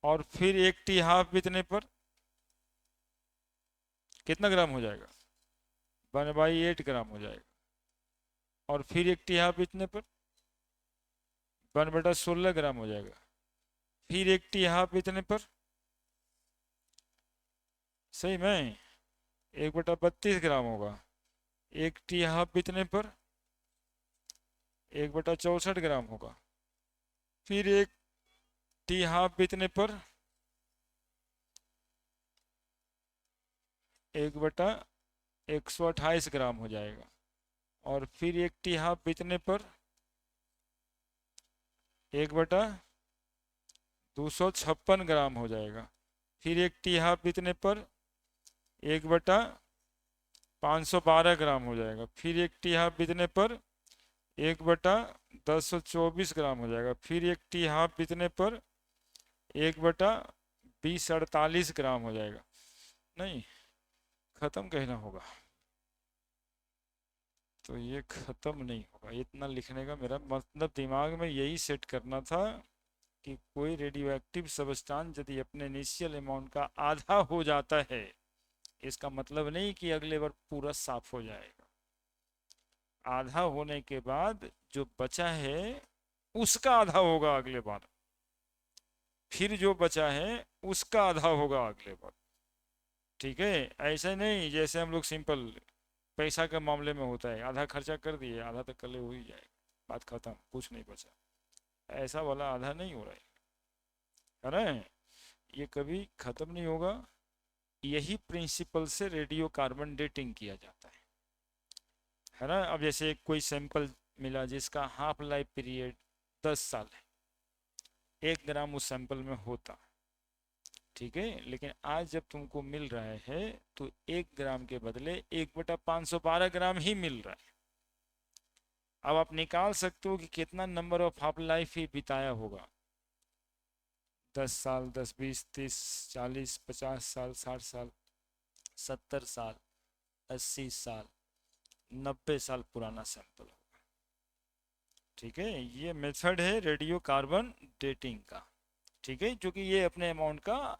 और फिर एक टी हाफ बीतने पर कितना ग्राम हो जाएगा? 1/8 ग्राम हो जाएगा। और फिर एक टी हाफ बीतने पर 1/16 ग्राम हो जाएगा। फिर एक टी हाफ बीतने पर सही में 1/32 ग्राम होगा। एक टी हाफ बीतने पर 1/64 ग्राम होगा। फिर एक टी हाफ बीतने पर 1/128 ग्राम हो जाएगा। और फिर एक टी हाफ बीतने पर 1/256 ग्राम हो जाएगा। फिर एक टी हाफ बीतने पर 1/512 ग्राम हो जाएगा। फिर एक टी हाफ बीतने पर 1/1024 ग्राम हो जाएगा। फिर एक टी हाफ बीतने पर 1/2048 ग्राम हो जाएगा। नहीं, खत्म कहना होगा। तो ये खत्म नहीं होगा। इतना लिखने का मेरा मतलब दिमाग में यही सेट करना था कि कोई रेडियो एक्टिव सब्सटेंस यदि अपने इनिशियल अमाउंट का आधा हो जाता है, इसका मतलब नहीं कि अगले बार पूरा साफ हो जाएगा। आधा होने के बाद जो बचा है उसका आधा होगा अगले बार। फिर जो बचा है उसका आधा होगा अगले बार। ठीक है, ऐसा नहीं जैसे हम लोग सिंपल पैसा के मामले में होता है, आधा खर्चा कर दिए, आधा तो कल हो ही जाएगा, बात खत्म, कुछ नहीं बचा। ऐसा वाला आधा नहीं हो रहा है ना। ये कभी खत्म नहीं होगा। यही प्रिंसिपल से रेडियो कार्बन डेटिंग किया जाता है ना। अब जैसे कोई सैंपल मिला जिसका हाफ लाइफ पीरियड 10 साल है, 1 ग्राम उस सैंपल में होता, ठीक है, लेकिन आज जब तुमको मिल रहा है तो 1 ग्राम के बदले 1/512 ग्राम ही मिल रहा है। अब आप निकाल सकते हो कि कितना नंबर ऑफ हाफ लाइफ ही बिताया होगा। 10 साल, 10, 20, 30, 40, 50 साल, 60 साल, 70 साल, 80 साल, 90 साल पुराना सैंपल होगा। ठीक है, ये मेथड है रेडियो कार्बन डेटिंग का। ठीक है, क्योंकि ये अपने अमाउंट का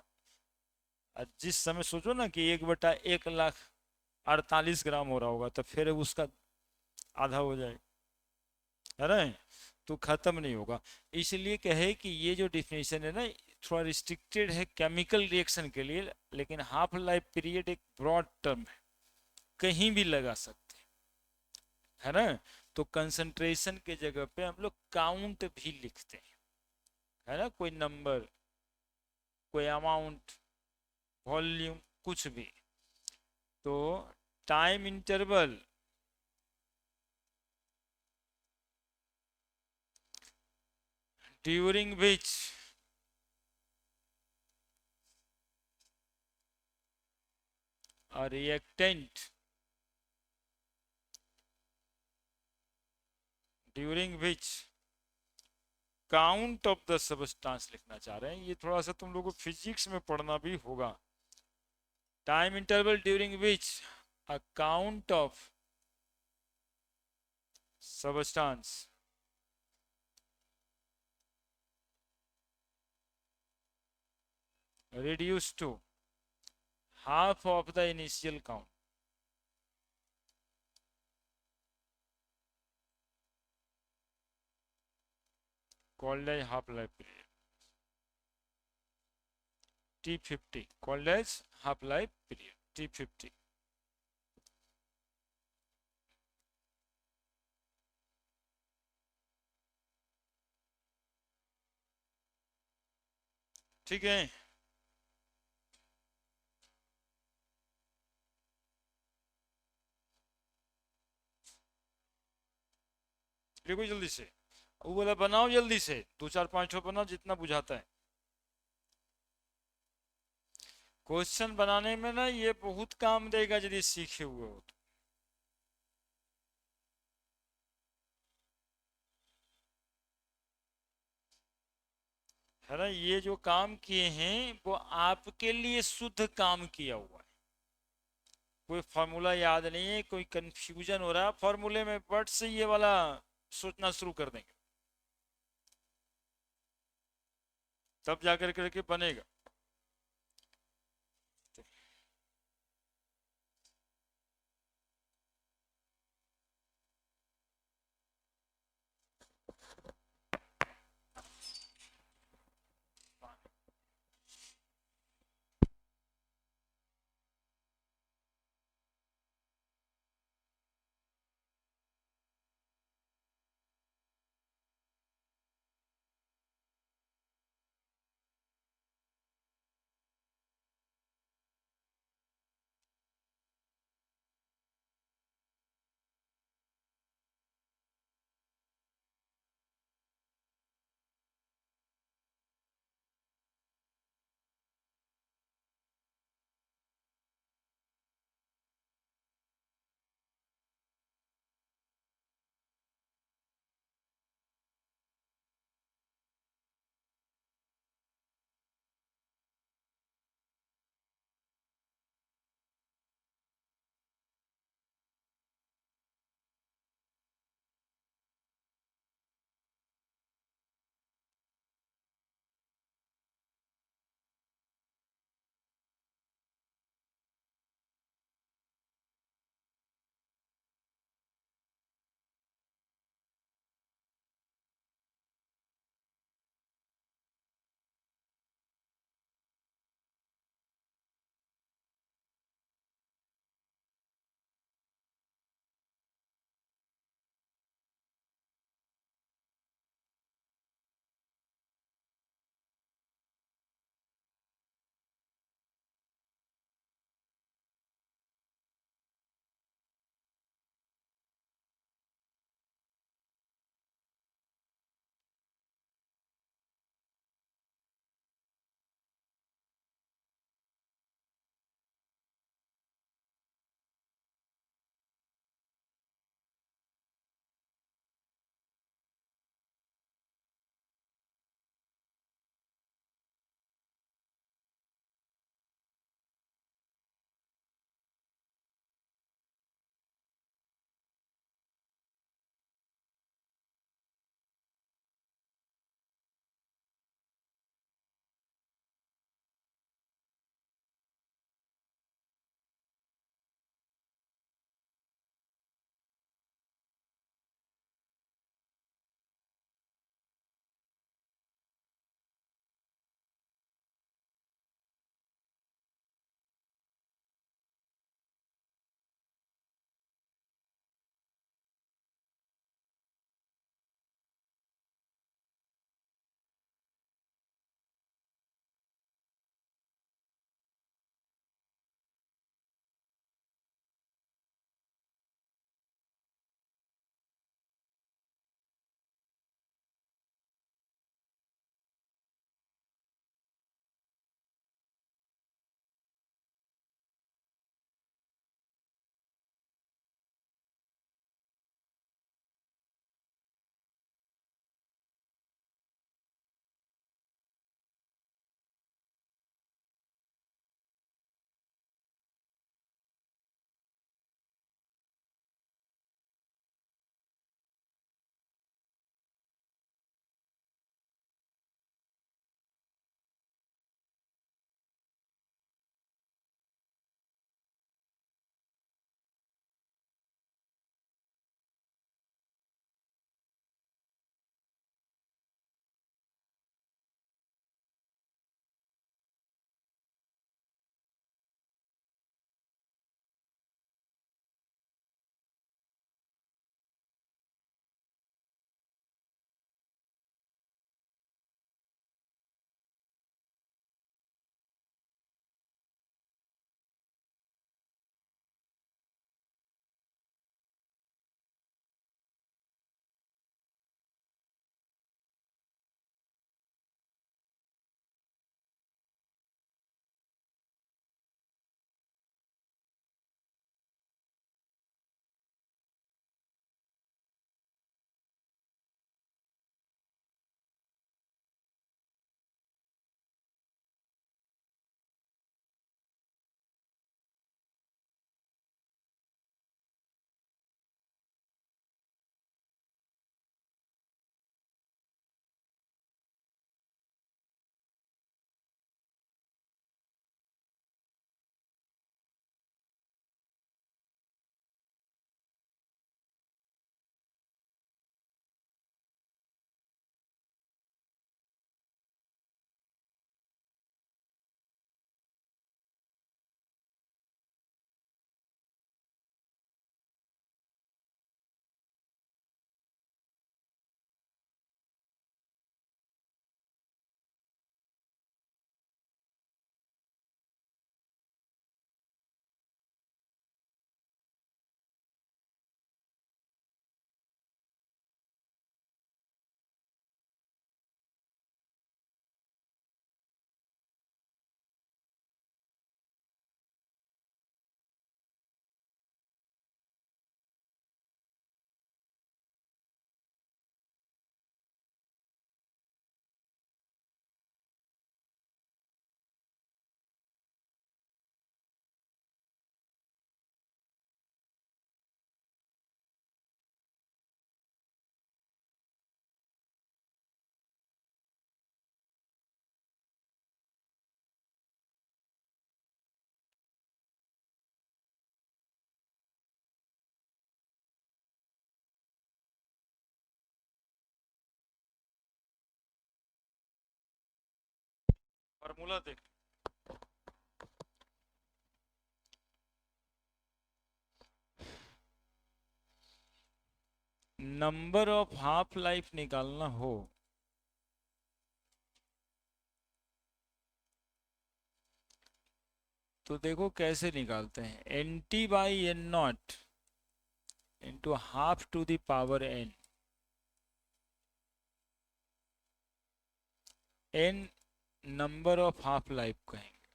जिस समय सोचो ना कि 1/1,48 ग्राम हो रहा होगा, तो फिर उसका आधा हो जाएगा, है ना। तो खत्म नहीं होगा। इसलिए कहे कि ये जो डिफिनेशन है ना, थोड़ा रिस्ट्रिक्टेड है केमिकल रिएक्शन के लिए, लेकिन हाफ लाइफ पीरियड एक ब्रॉड टर्म है, कहीं भी लगा सकते है ना। तो कंसंट्रेशन के जगह पे हम लोग काउंट भी लिखते हैं, है ना। कोई नंबर, कोई अमाउंट, वॉल्यूम, कुछ भी। तो time interval during which a reactant during which count of the substance लिखना चाह रहे हैं। ये थोड़ा सा तुम लोगों को फिजिक्स में पढ़ना भी होगा। Time interval during which a count of substance reduce to half of the initial count, called as half life period. T50 called as half life period, T50. ठीक है, देखो जल्दी से, वो बोला बनाओ जल्दी से, 2 4 5 बनाओ जितना बुझाता है। क्वेश्चन बनाने में ना ये बहुत काम देगा यदि सीखे हुए हो तो। है ना, ये जो काम किए हैं वो आपके लिए शुद्ध काम किया हुआ है। कोई फॉर्मूला याद नहीं है, कोई कंफ्यूजन हो रहा है फॉर्मूले में, बट से ये वाला सोचना शुरू कर देंगे, तब जाकर करके बनेगा। फॉर्मूला देख, नंबर ऑफ हाफ लाइफ निकालना हो तो देखो कैसे निकालते हैं, N T by N naught into half to the power N, N number of half life कहेंगे।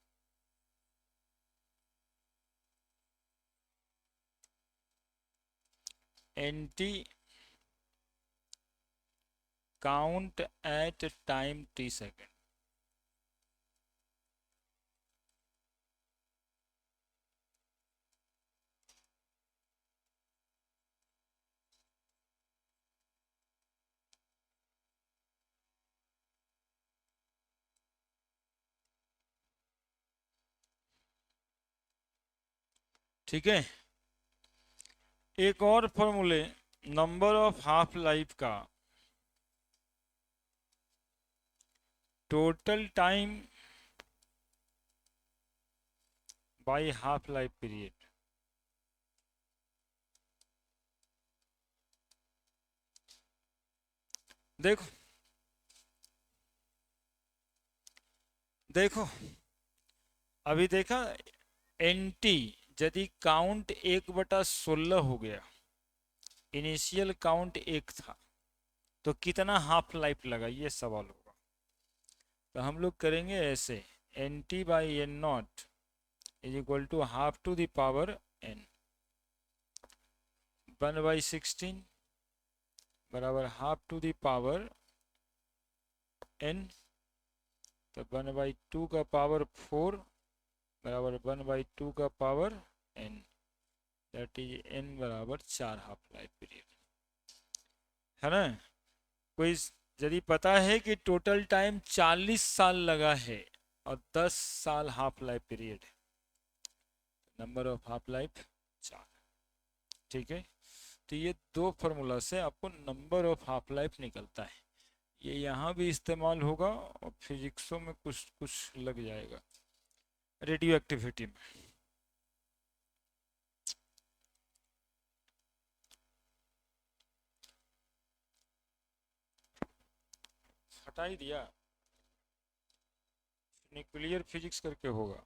N T count at time T second, ठीक है। एक और फॉर्मूले, नंबर ऑफ हाफ लाइफ का total time by half life period. देखो देखो अभी देखा, एन टी यदि काउंट 1/16 हो गया, इनिशियल काउंट 1 था, तो कितना हाफ लाइफ लगा, ये सवाल होगा। तो हम लोग करेंगे ऐसे, N T by N naught is equal to half to the power N, 1/16 बराबर half to the power N, तो 1/2 का पावर 4 बराबर 1/2 का power N, that is N बराबर 4 हाफ लाइफ पीरियड, है ना। कोई यदि पता है कि टोटल टाइम 40 साल लगा है और 10 साल हाफ लाइफ पीरियड है, नंबर ऑफ हाफ लाइफ 4, ठीक है। तो ये दो फार्मूला से आपको नंबर ऑफ हाफ लाइफ निकलता है, ये यहाँ भी इस्तेमाल होगा और फिजिक्सों में कुछ कुछ लग जाएगा, रेडियो एक्टिविटी में। हटा ही दिया, न्यूक्लियर फिजिक्स करके होगा।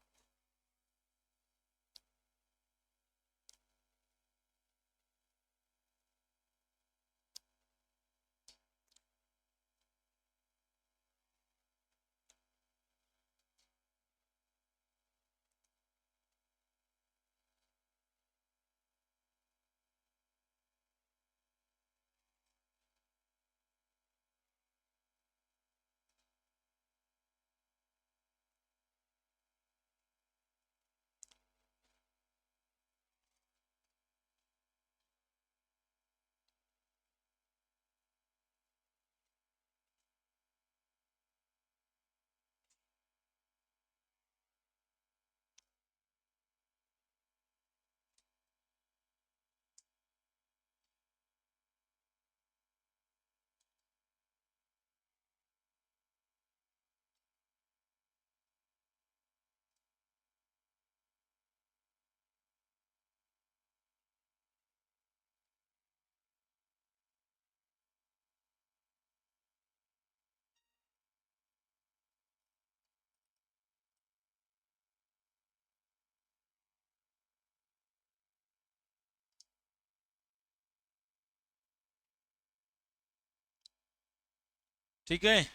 ठीक है,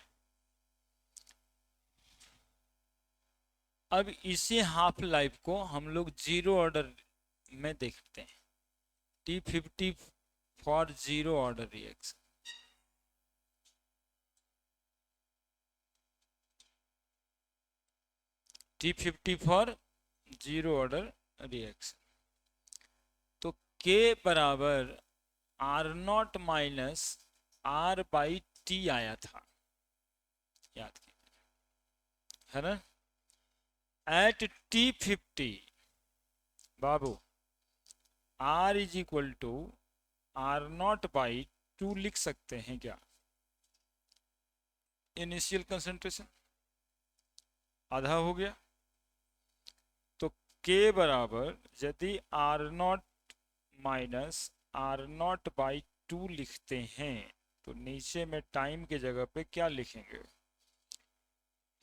अब इसी हाफ लाइफ को हम लोग जीरो ऑर्डर में देखते हैं, T50 for zero order reaction, T50 for zero order reaction, तो K बराबर R0 माइनस R/T आया था, याद कीजिए, है ना। एट T50 बाबू R is equal to R0/2 लिख सकते हैं क्या, इनिशियल कंसंट्रेशन। आधा हो गया। तो k बराबर यदि R0 माइनस R0/2 लिखते हैं तो नीचे में टाइम के जगह पे क्या लिखेंगे?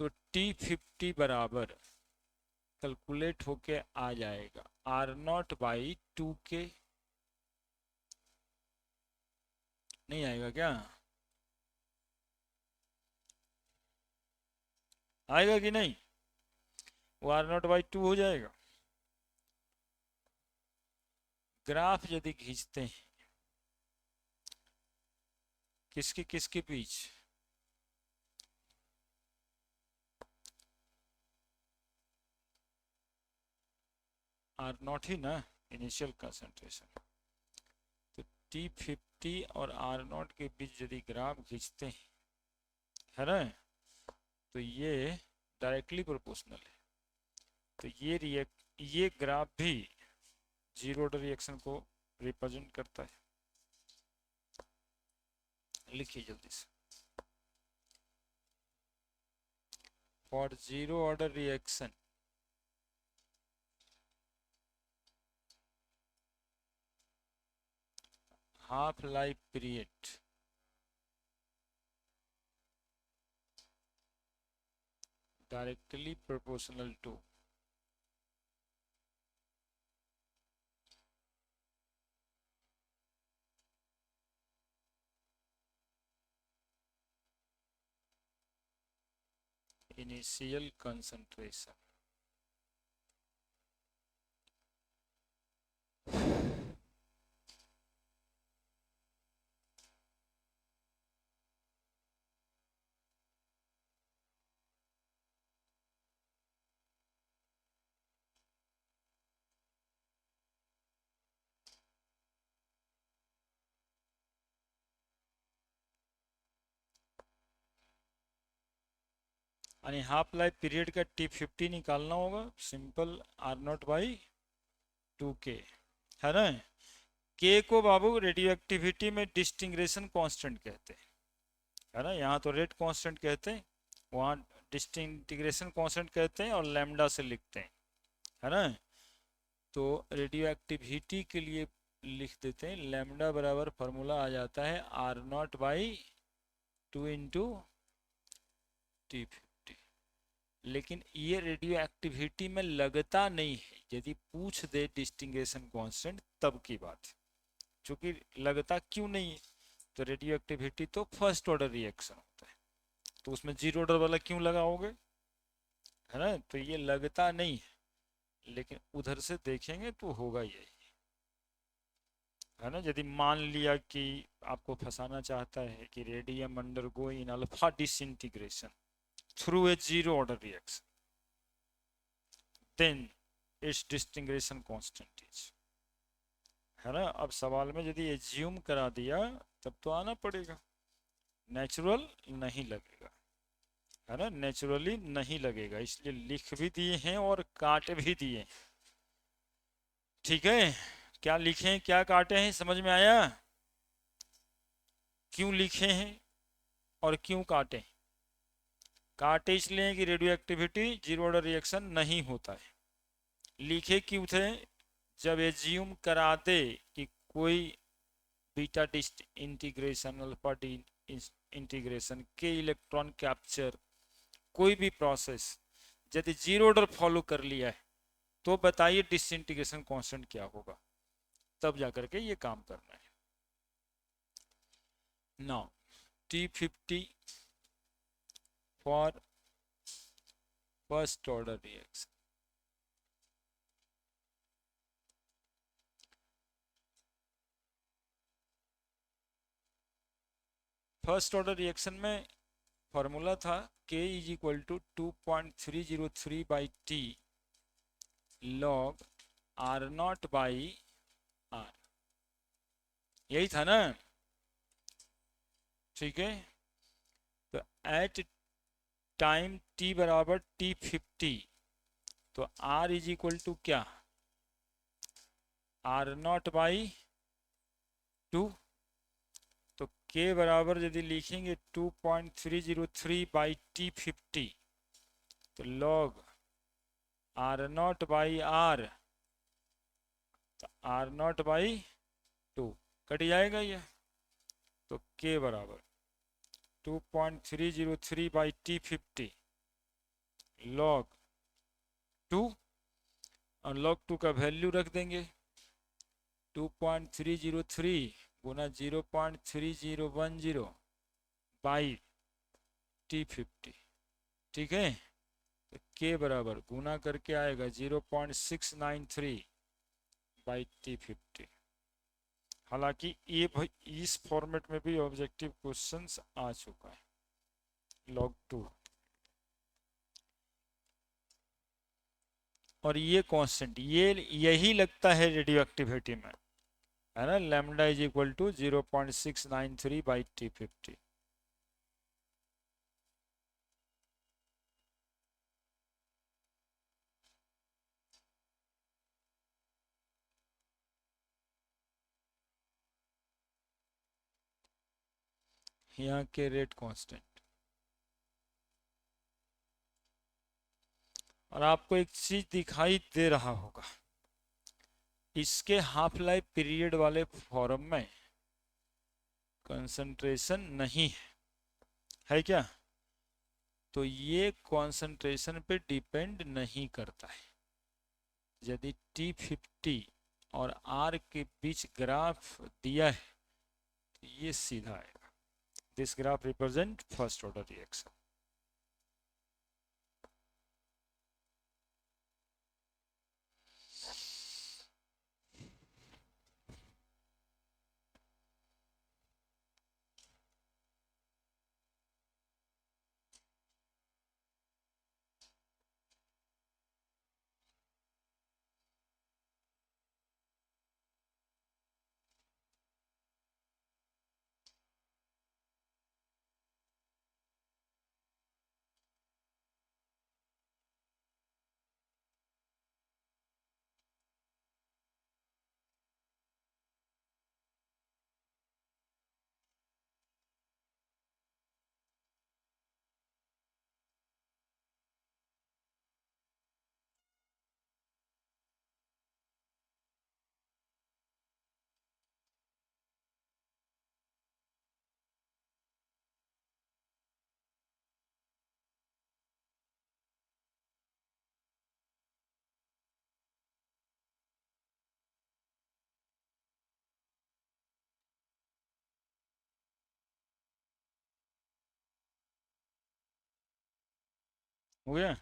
तो T50 बराबर कैलकुलेट होके आ जाएगा R0/2 के। नहीं आएगा क्या? आएगा कि नहीं? वो R0/2 हो जाएगा। ग्राफ यदि खींचते हैं किसके किसके बीच? R0 ही ना इनिशियल कंसंट्रेशन। तो T50 और R0 के बीच यदि ग्राफ खींचते हैं, है ना, तो ये डायरेक्टली प्रोपोर्शनल है। तो ये ग्राफ भी जीरो ऑर्डर रिएक्शन को रिप्रेजेंट करता है। लिखिए जल्दी से। For zero order reaction half life period directly proportional to initial concentration। यानी हाफ लाइफ पीरियड का T50 निकालना होगा। सिंपल R0/2 है ना। के को बाबू रेडियो एक्टिविटी में डिस्टिंग्रेशन कांस्टेंट कहते हैं, है ना। यहाँ तो रेट कांस्टेंट कहते हैं, वहाँ डिस्टिंग्रेशन कांस्टेंट कहते हैं और लैम्डा से लिखते हैं, है ना। तो रेडियो एक्टिविटी के लिए लिख देते हैं लैम्डा बराबर फॉर्मूला आ जाता है R0/2 इंटू T50। लेकिन ये रेडियो एक्टिविटी में लगता नहीं है। यदि पूछ दे डिस्टिंग्रेशन कांस्टेंट तब की बात है, क्योंकि लगता क्यों नहीं है? तो रेडियो एक्टिविटी तो फर्स्ट ऑर्डर रिएक्शन होता है, तो उसमें जीरो ऑर्डर वाला क्यों लगाओगे, है ना। तो ये लगता नहीं है, लेकिन उधर से देखेंगे तो होगा यही, है ना। यदि मान लिया कि आपको फंसाना चाहता है कि radium undergoing alpha disintegration through a zero order reaction, then its disintegration constant is, है ना। अब सवाल में यदि एज्यूम करा दिया तब तो आना पड़ेगा। नेचुरल नहीं लगेगा, है ना, नेचुरली नहीं लगेगा, इसलिए लिख भी दिए हैं और काट भी दिए हैं। ठीक है, क्या लिखे क्या काटे हैं समझ में आया? क्यों लिखे हैं और क्यों काटे? काटे इसलिए कि radio activity zero order reaction नहीं होता है। लिखे क्यों थे? जब एज्यूम करा दे कि कोई beta disintegration alpha disintegration के इलेक्ट्रॉन कैप्चर कोई भी प्रोसेस यदि जीरो ऑर्डर फॉलो कर लिया है तो बताइए डिसइंटीग्रेशन कांस्टेंट क्या होगा, तब जाकर के ये काम करना है। Now T50 for first order reaction. First order reaction में फॉर्मूला था K is equal to 2.303/T log R0/R, यही था ना। ठीक है, तो एट टाइम T बराबर T50 तो R इज इक्वल टू क्या? R0/2। तो K बराबर यदि लिखेंगे 2.303/T50 तो log R naught by R, तो आर नॉट बाई 2 कट जाएगा ये। तो के बराबर 2.303 बाई T50 log 2, और log 2 का वैल्यू रख देंगे 2.303 गुना 0.3010 बाई T50, ठीक है। तो के बराबर गुना करके आएगा 0.693 बाई T50। हालांकि ये इस फॉर्मेट में भी ऑब्जेक्टिव क्वेश्चंस आ चुका है log 2, और ये कांस्टेंट ये यही लगता है रेडियो एक्टिविटी में, है ना, lambda is equal to 0.693 by T50। यहाँ के रेट कांस्टेंट। और आपको एक चीज दिखाई दे रहा होगा, इसके हाफ लाइफ पीरियड वाले फॉर्म में कंसंट्रेशन नहीं है क्या? तो ये कंसंट्रेशन पे डिपेंड नहीं करता है। यदि T50 और R के बीच ग्राफ दिया है तो ये सीधा आएगा। This graph represent first order reaction. हो गया?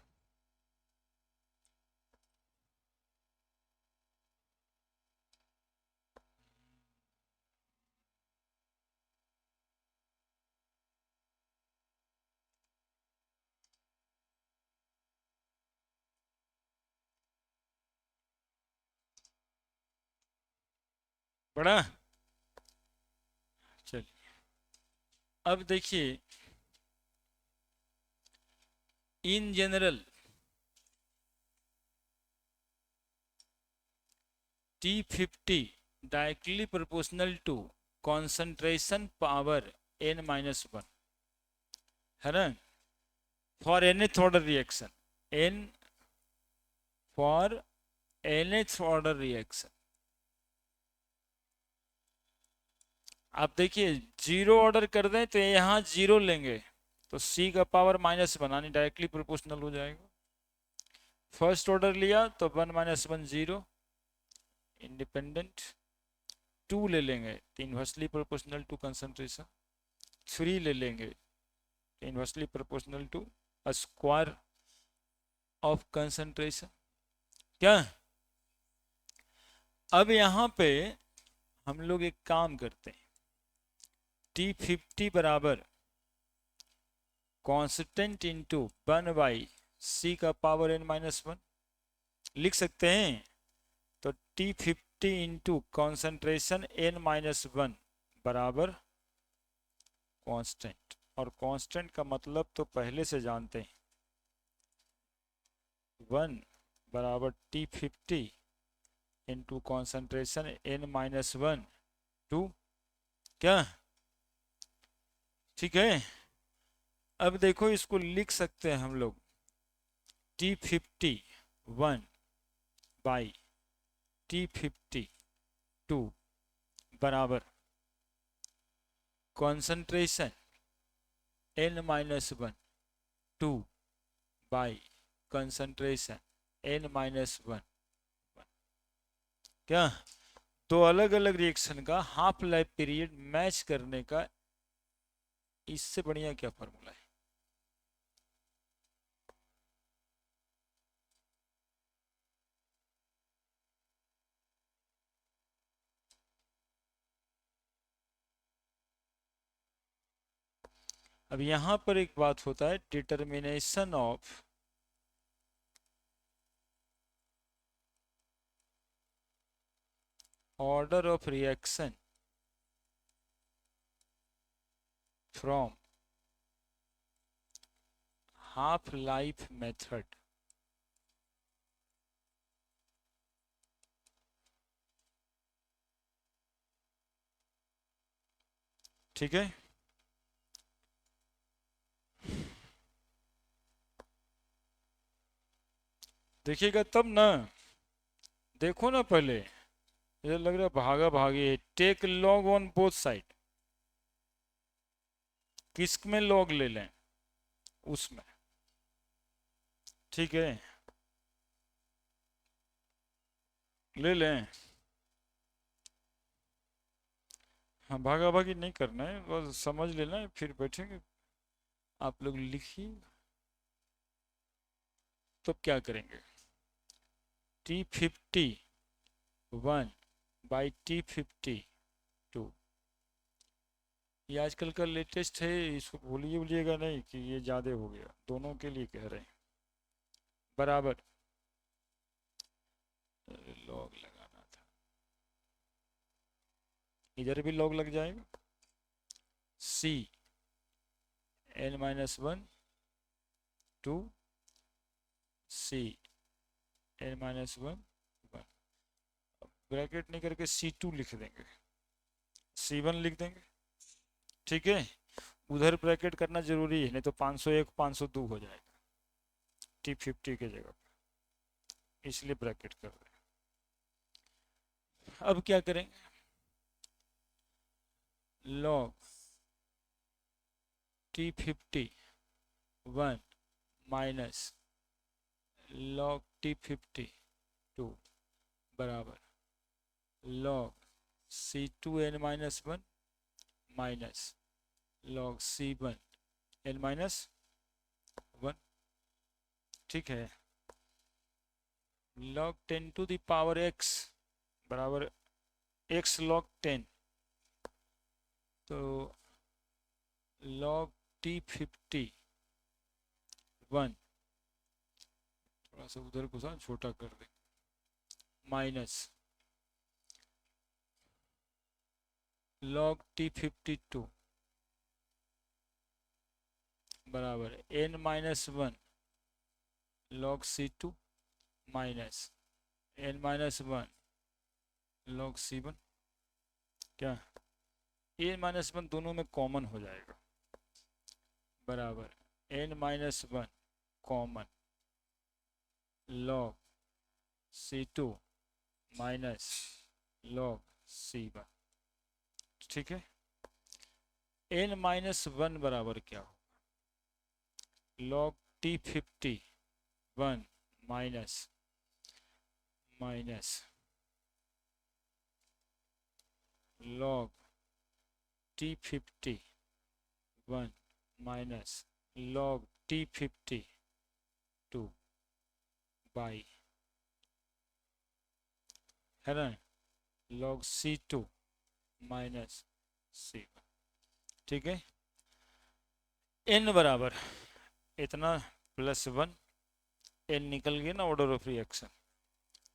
बड़ा चलिए, अब देखिए in general T50 directly proportional to concentration power n-1 है ना, for nth order reaction, n for nth order reaction. आप देखिए जीरो ऑर्डर कर दें तो यहाँ जीरो लेंगे तो C का पावर -1 यानी डायरेक्टली प्रोपोर्शनल हो जाएगा। फर्स्ट ऑर्डर लिया तो 1 - 1 0 इंडिपेंडेंट। 2 ले लेंगे तो इन्वर्सली प्रोपोर्शनल टू कंसंट्रेशन। 3 ले लेंगे inversely proportional to square of concentration. क्या? अब यहाँ पे हम लोग एक काम करते हैं, T50 बराबर कांस्टेंट इंटू 1/c का पावर n-1 लिख सकते हैं। तो T50 इंटू कॉन्सेंट्रेशन n-1 बराबर कांस्टेंट, और कांस्टेंट का मतलब तो पहले से जानते हैं, 1 बराबर T50 इंटू कॉन्सेंट्रेशन n-1 2। क्या? ठीक है। अब देखो इसको लिख सकते हैं हम लोग T51 बाई T52 बराबर concentration n-1 2 by concentration n-1 क्या दो अलग अलग रिएक्शन का हाफ लाइफ पीरियड मैच करने का इससे बढ़िया क्या फॉर्मूला है। अब यहां पर एक बात होता है, determination of order of reaction from half life method ठीक है। देखिएगा तब ना, देखो ना पहले ये लग रहा है भागा भागी, take log on both side, किस में लॉग ले लें उसमें, ठीक है ले लें। हाँ भागा भागी नहीं करना है, बस समझ लेना है, फिर बैठेंगे आप लोग लिखिए तो क्या करेंगे। T51 बाई T52 ये आजकल का लेटेस्ट है, इसको भूलिएगा नहीं कि ये ज़्यादा हो गया, दोनों के लिए कह रहे हैं बराबर लॉग लगाना था, इधर भी लॉग लग जाएगा C n-1 2 C n-1 1, bracket नहीं करके C2 लिख देंगे, C1 लिख देंगे, ठीक है। उधर ब्रैकेट करना जरूरी है, नहीं तो 501 502 हो जाएगा T50 के जगह पर, इसलिए ब्रैकेट कर रहे हैं। अब क्या करेंगे, log T51 minus log T52 बराबर log C2n-1 minus log C1 n-1, ठीक है। log 10 to the power x बराबर x log 10, तो log T51 थोड़ा सा उधर को छोटा कर दे माइनस log T52 बराबर n-1 log C2 minus n-1 log C1, क्या n-1 दोनों में कॉमन हो जाएगा बराबर n-1 common log C2 minus log C1, ठीक है। n-1 बराबर क्या हो, log T51 minus log T51 minus log T52 by है ना log C2 माइनस C1, ठीक है। n बराबर इतना +1, n निकल गया ना ऑर्डर ऑफ रिएक्शन,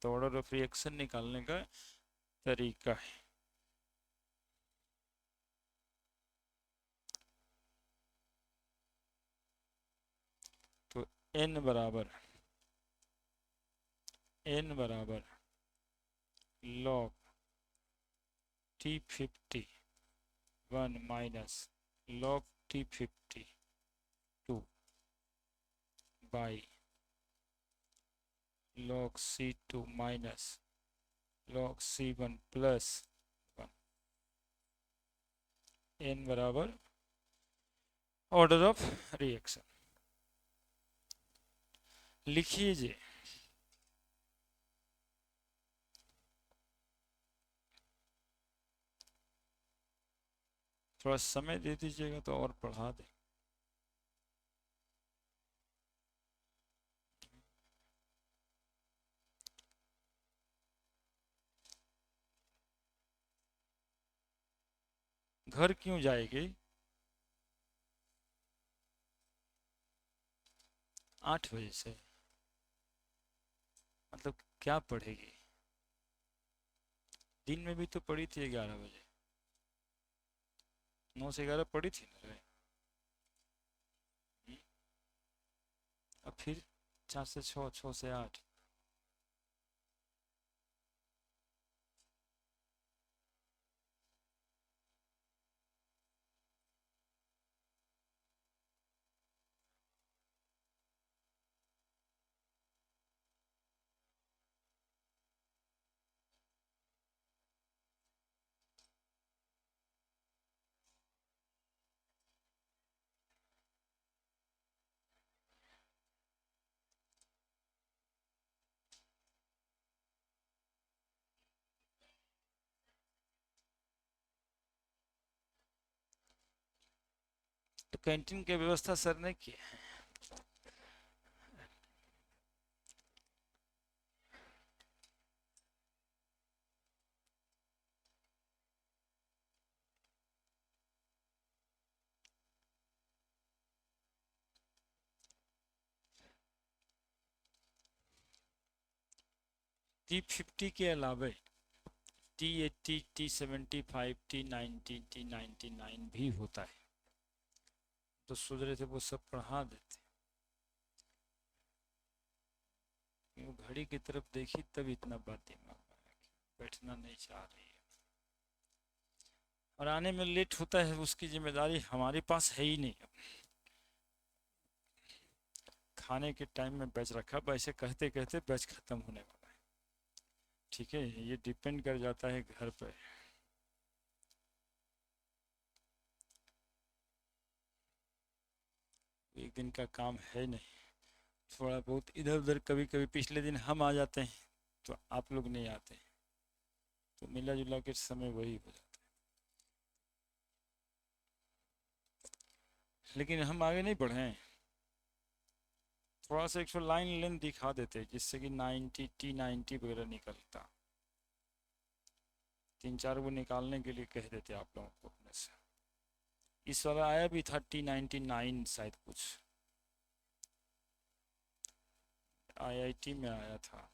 तो ऑर्डर ऑफ रिएक्शन निकालने का तरीका है, तो n बराबर log T51 minus log T52 by log C2 minus log C1 plus 1, n बराबर ऑर्डर ऑफ रिएक्शन। लिखिए जी। थोड़ा समय दे दीजिएगा तो और पढ़ा दे। घर क्यों जाएगी? 8 बजे से मतलब क्या पढ़ेगी? दिन में भी तो पढ़ी थी 11 बजे, 9 से 11 पढ़ी थी ना रे। अब फिर 4 से 6, 6 से 8। तो कैंटीन की व्यवस्था सर ने की है। T50 के अलावे T80, T75, T90, T99 भी होता है। तो सोच रहे थे वो सब पढ़ा देते, वो घड़ी की तरफ देखी तब इतना बात दिमाग में आया कि बैठना नहीं चाह रही है और आने में लेट होता है, उसकी जिम्मेदारी हमारे पास है ही नहीं। खाने के टाइम में बैच रखा, वैसे कहते कहते बैच खत्म होने वाला है। ठीक है, ये डिपेंड कर जाता है घर पर। एक दिन का काम है नहीं, थोड़ा बहुत इधर उधर कभी कभी पिछले दिन हम आ जाते हैं तो आप लोग नहीं आते, तो मिला जुला के समय वही हो जाता है। लेकिन हम आगे नहीं बढ़े, थोड़ा सा 100 लाइन लेंथ दिखा देते जिससे कि 90 T90 वगैरह निकलता। 3-4 वो निकालने के लिए कह देते आप लोगों को अपने से। इस वाला आया भी था T99 शायद, कुछ IIT में आया था।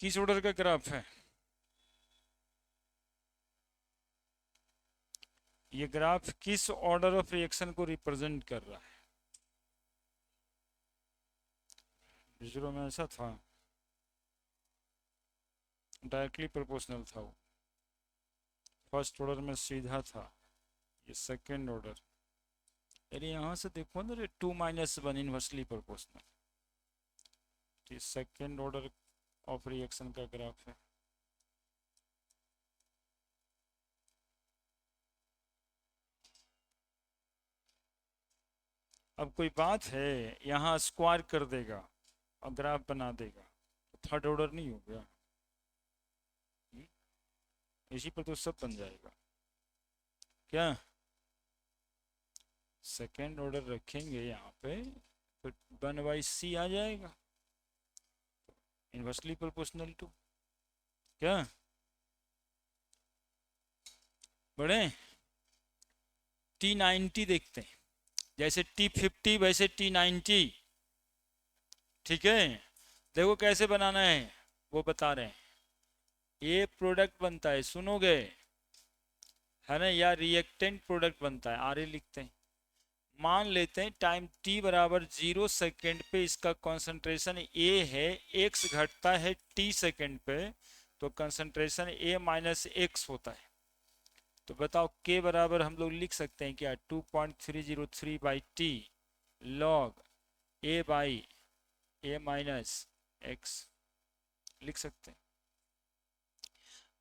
किस ऑर्डर का ग्राफ है ये? ग्राफ किस ऑर्डर ऑफ रिएक्शन को रिप्रेजेंट कर रहा है? जीरो में ऐसा था, डायरेक्टली प्रोपोर्शनल था वो। फर्स्ट ऑर्डर में सीधा था, ये सेकेंड ऑर्डर। अरे यहाँ से देखो ना रे, 2 - 1 इनवर्सली प्रोपोर्शनल। ये सेकेंड ऑर्डर ऑफ रिएक्शन का ग्राफ है। अब कोई बात है, यहाँ स्क्वायर कर देगा और ग्राफ बना देगा, तो थर्ड ऑर्डर नहीं हो गया? इसी पर तो सब बन जाएगा क्या? सेकेंड ऑर्डर रखेंगे यहाँ पे तो 1/c आ जाएगा, इनवर्सली प्रोपोर्शनल टू क्या बड़े T90 देखते हैं, जैसे T50 वैसे T90। ठीक है, देखो कैसे बनाना है वो बता रहे हैं। ये प्रोडक्ट बनता है, सुनोगे है ना, या रिएक्टेंट प्रोडक्ट बनता है, आर लिखते हैं। मान लेते हैं टाइम t बराबर 0 सेकेंड पे इसका कंसंट्रेशन A है, x घटता है t सेकेंड पे, तो कंसंट्रेशन A माइनस एक्स होता है। तो बताओ k बराबर हम लोग लिख सकते हैं क्या, 2.303 by T log A by A minus x लिख सकते हैं।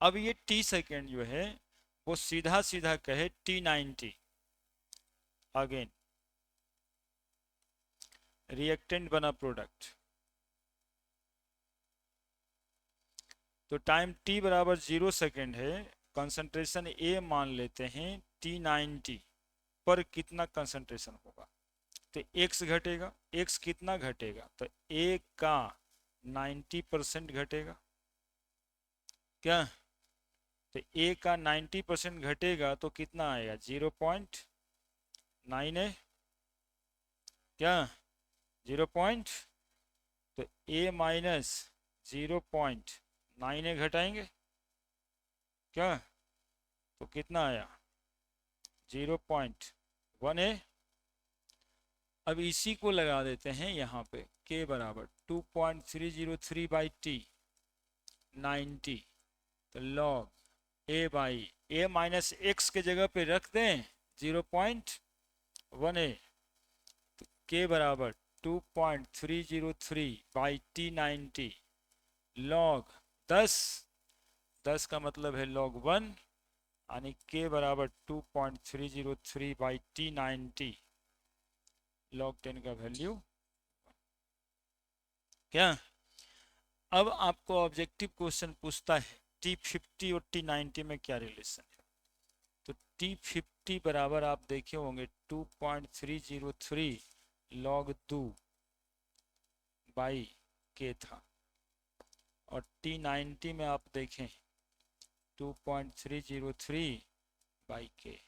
अब ये t सेकेंड जो है वो सीधा सीधा कहे T90, अगेन रिएक्टेंट बना प्रोडक्ट, तो टाइम t बराबर 0 सेकेंड है, कंसंट्रेशन A मान लेते हैं T90 पर कितना कंसंट्रेशन होगा, तो x घटेगा, x कितना घटेगा, तो A का 90% घटेगा क्या, तो A का 90% घटेगा तो कितना आएगा 0.9 है क्या, 0 पॉइंट, तो A माइनस 0.9 घटाएंगे क्या, तो कितना आया 0.1 है। अब इसी को लगा देते हैं यहाँ पे, k बराबर 2.303 बाई टी 90, तो log A by A minus x के जगह पे रख दें 0.1 है, तो k बराबर 2.303 बाई T90 लॉग 10 का मतलब है लॉग 1, यानी k बराबर 2.303 बाई T90 लॉग 10 का वैल्यू क्या। अब आपको ऑब्जेक्टिव क्वेश्चन पूछता है T50 और T90 में क्या रिलेशन है, तो T50 बराबर आप देखे होंगे 2.303 लॉग 2 बाई के था, और T90 में आप देखें 2.303 बाई के,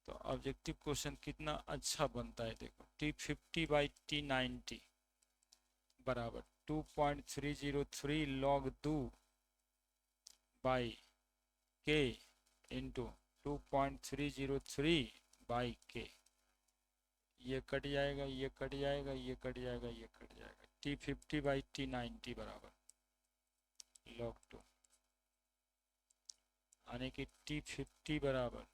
तो ऑब्जेक्टिव क्वेश्चन कितना अच्छा बनता है, देखो T50 बाई T90 बराबर 2.303 लॉग 2 बाई के इंटू 2.303 बाई के, ये कट जाएगा, ये कट जाएगा, ये कट जाएगा, ये कट जाएगा, T50 बाई T90 बराबर लॉग 2, यानी कि T50 बराबर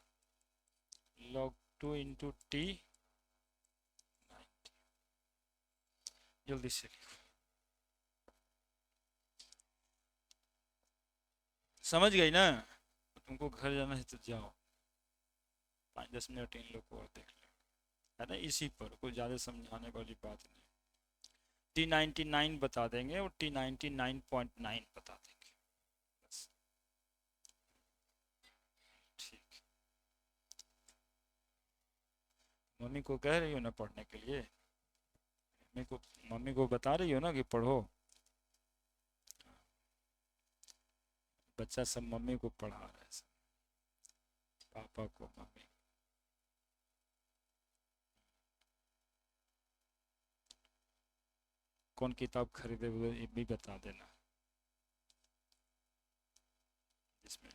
लॉग 2 इंटू T90। जल्दी से लिखो, समझ गई ना, तुमको घर जाना है तो जाओ, 5-10 मिनट इन लोग को और देख लो, है ना, इसी पर कोई ज़्यादा समझाने वाली बात नहीं। T99 बता देंगे और T99.9 बता देंगे बस, ठीक। मम्मी को कह रही हो ना पढ़ने के लिए, मम्मी को बता रही हो ना कि पढ़ो, बच्चा सब मम्मी को पढ़ा रहा है, पापा को मम्मी। कौन किताब खरीदे हुए ये भी बता देना इसमें।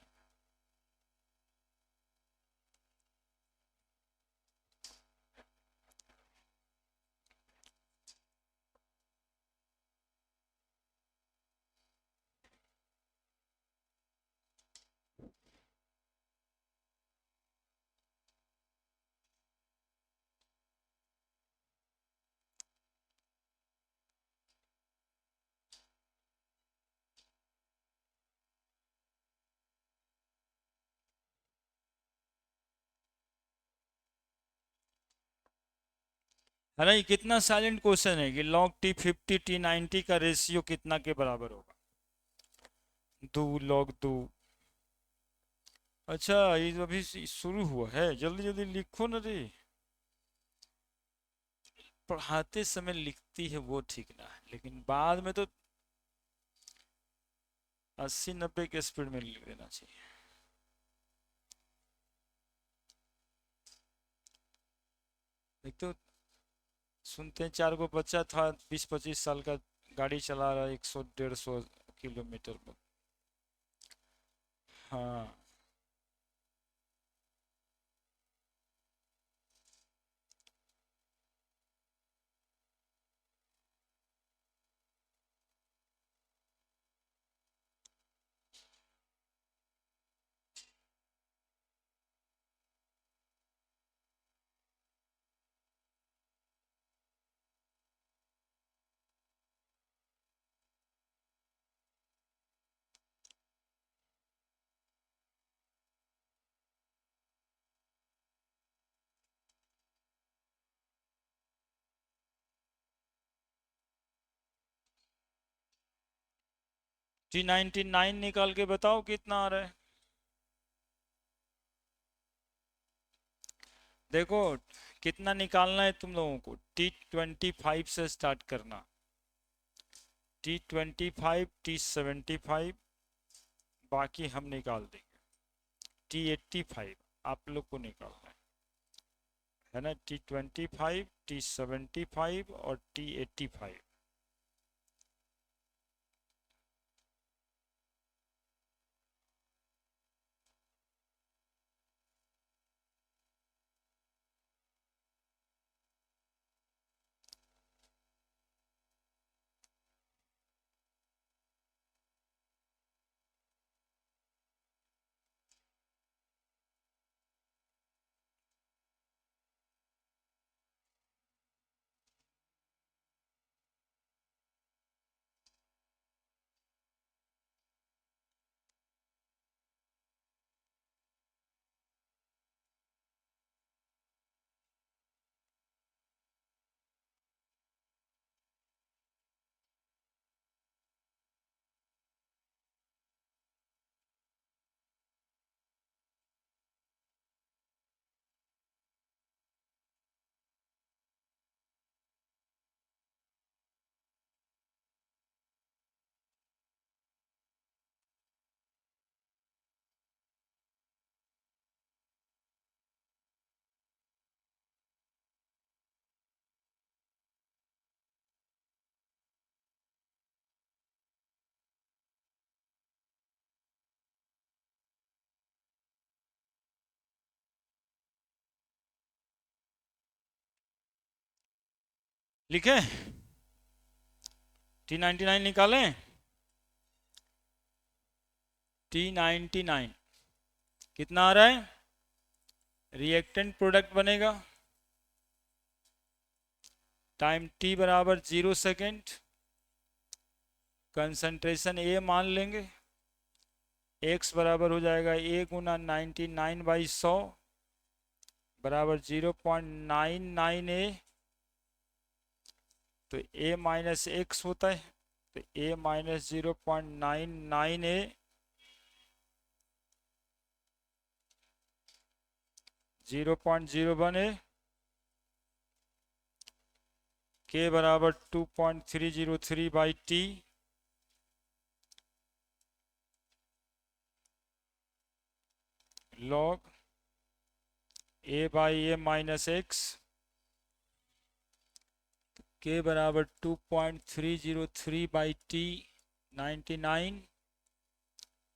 है ना, ये कितना साइलेंट क्वेश्चन है कि log T50 T90 का रेशियो कितना के बराबर होगा, 2 log 2। अच्छा ये तो अभी शुरू हुआ है, जल्दी जल्दी लिखो ना रे, पढ़ाते समय लिखती है वो ठीक ना है, लेकिन बाद में तो 80-90 के स्पीड में लिख देना चाहिए। एक तो सुनते हैं 4 को बच्चा था 20-25 साल का, गाड़ी चला रहा है 100-150 किलोमीटर पर। हाँ, T99 निकाल के बताओ कितना आ रहा है। देखो कितना निकालना है तुम लोगों को, T25 से स्टार्ट करना, T25, T75, बाकी हम निकाल देंगे। T85 आप लोग को निकालना है ना, T25, T75 और T85। लिखे, T99 निकालें। T99 कितना आ रहा है, रिएक्टेंट प्रोडक्ट बनेगा, टाइम T बराबर 0 सेकेंड, कंसंट्रेशन A मान लेंगे, X बराबर हो जाएगा A गुना 99/100 बराबर 0.99A, तो A माइनस एक्स होता है, तो A minus 0.99A 0.01A, K बराबर 2.303/T, log A/A minus x, K बराबर 2.303/T 99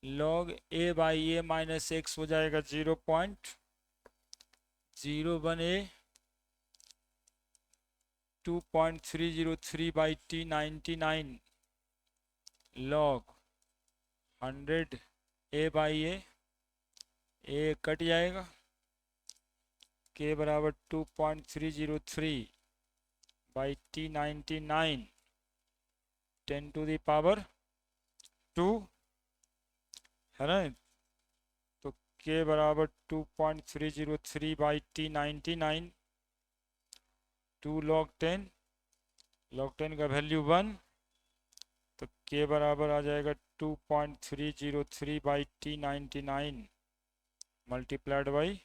log A/A minus x हो जाएगा 0.01A 2.303/T 99 log 100 A/A, A cut जाएगा, K बराबर 2.303/T 99 10 to the power 2 है ना, तो K बराबर 2.303/T 99 2 log 10, log 10 का वैल्यू 1, तो K बराबर आ जाएगा 2.303/T 99 मल्टीप्लाइड बाई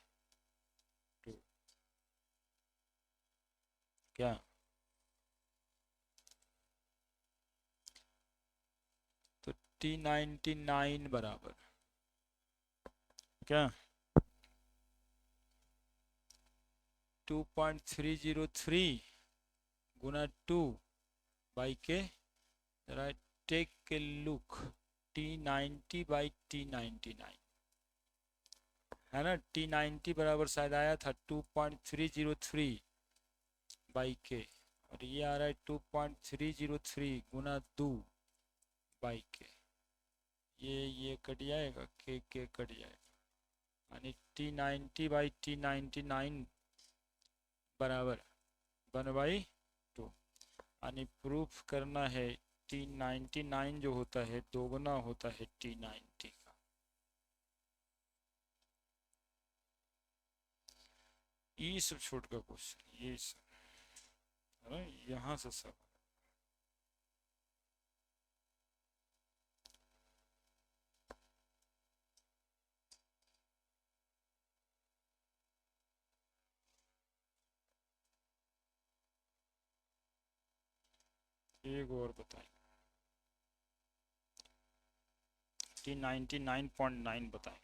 2। क्या T99 बराबर क्या 2.303 गुना 2 by K, right, take a look, T90 by T99 है ना। T90 बराबर शायद आया था 2.303 बाई के, और ये आ रहा है 2.303 गुना 2 बाई के, ये कट जाएगा, के कट जाएगा, यानी T90 बाई T99 बराबर 1/2, यानी प्रूफ करना है T99 जो होता है दोगुना होता है T90 का। ये सब छोट का क्वेश्चन, ये सब है ना, यहाँ से सब एक और बताएं, T99.9 बताएं।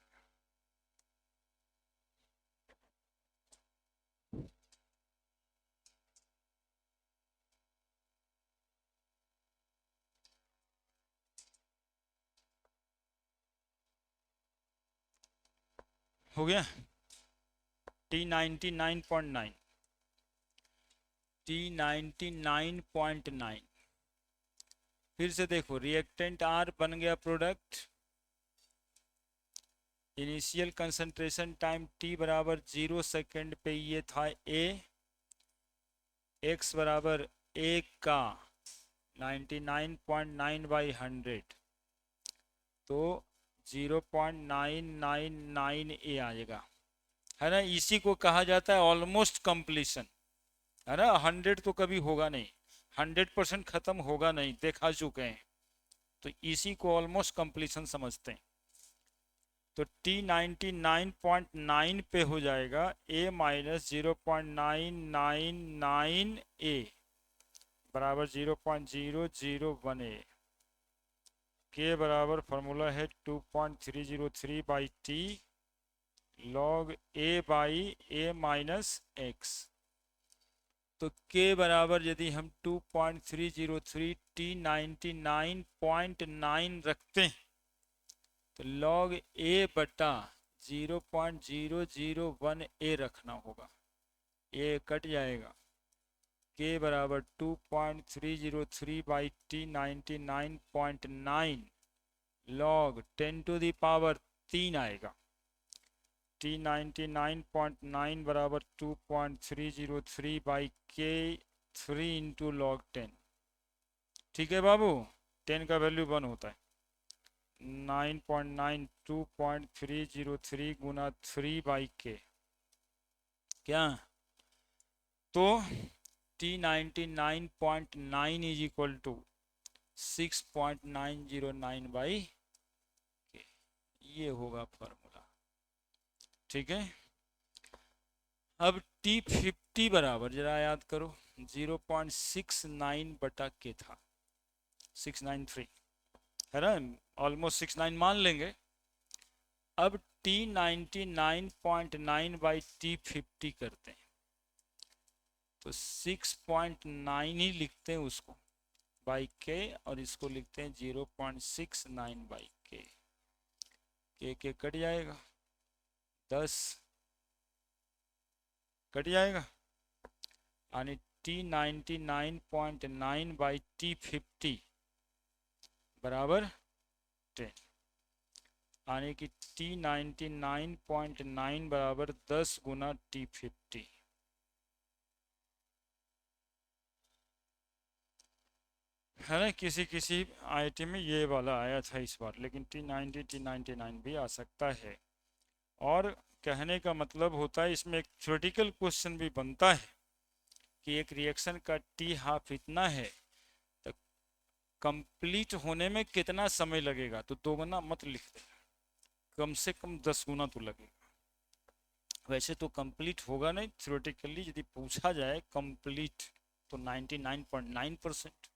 हो गया T99.9, T99.9। फिर से देखो, रिएक्टेंट R बन गया product, initial concentration time T बराबर 0 सेकेंड पे ये था A, X बराबर 1 का 99.9 बाई 100, तो 0.999 A आएगा, है ना। इसी को कहा जाता है ऑलमोस्ट कंप्लीशन, है ना। 100 तो कभी होगा नहीं, 100% खत्म होगा नहीं, देखा चुके हैं, तो इसी को ऑलमोस्ट कंप्लीशन समझते हैं। तो T99.9 पे हो जाएगा A माइनस 0.999 A बराबर 0.001 A, के बराबर फॉर्मूला है 2.303 by T log A by A minus X। तो के बराबर यदि हम 2.303 T99.9 रखते हैं तो log A बटा 0.001 A रखना होगा, A कट जाएगा, के बराबर 2.303 by T99.9 log 10 to the power 3 आएगा। T99.9 बराबर 2.303 बाई के 3 इंटू लॉग 10, ठीक है बाबू, 10 का वैल्यू 1 होता है, 9.92.303 गुना 3 बाई के, क्या, तो T99.9 is equal to 6.909 by के, ये होगा फॉर्मूला, ठीक है। अब T50 बराबर जरा याद करो 0.69 बटा के था, 693 है ना, ऑलमोस्ट 69 मान लेंगे। अब T99.9 बाई T50 करते हैं तो 6.9 ही लिखते हैं उसको बाई के, और इसको लिखते हैं 0.69 बाई के कट जाएगा, 10 कट जाएगा, यानी T99.9 बाई T50 बराबर 10, यानी कि T99.9 बराबर 10 गुना T50, है ना। किसी किसी आईटी में ये वाला आया था इस बार, लेकिन T90 T99 भी आ सकता है। और कहने का मतलब होता है इसमें एक थ्योरेटिकल क्वेश्चन भी बनता है कि एक रिएक्शन का टी हाफ इतना है तो कंप्लीट होने में कितना समय लगेगा, तो 2 गुना मत लिख देना, कम से कम 10 गुना तो लगेगा। वैसे तो कंप्लीट होगा नहीं, थ्योरेटिकली यदि पूछा जाए कंप्लीट तो 99.9%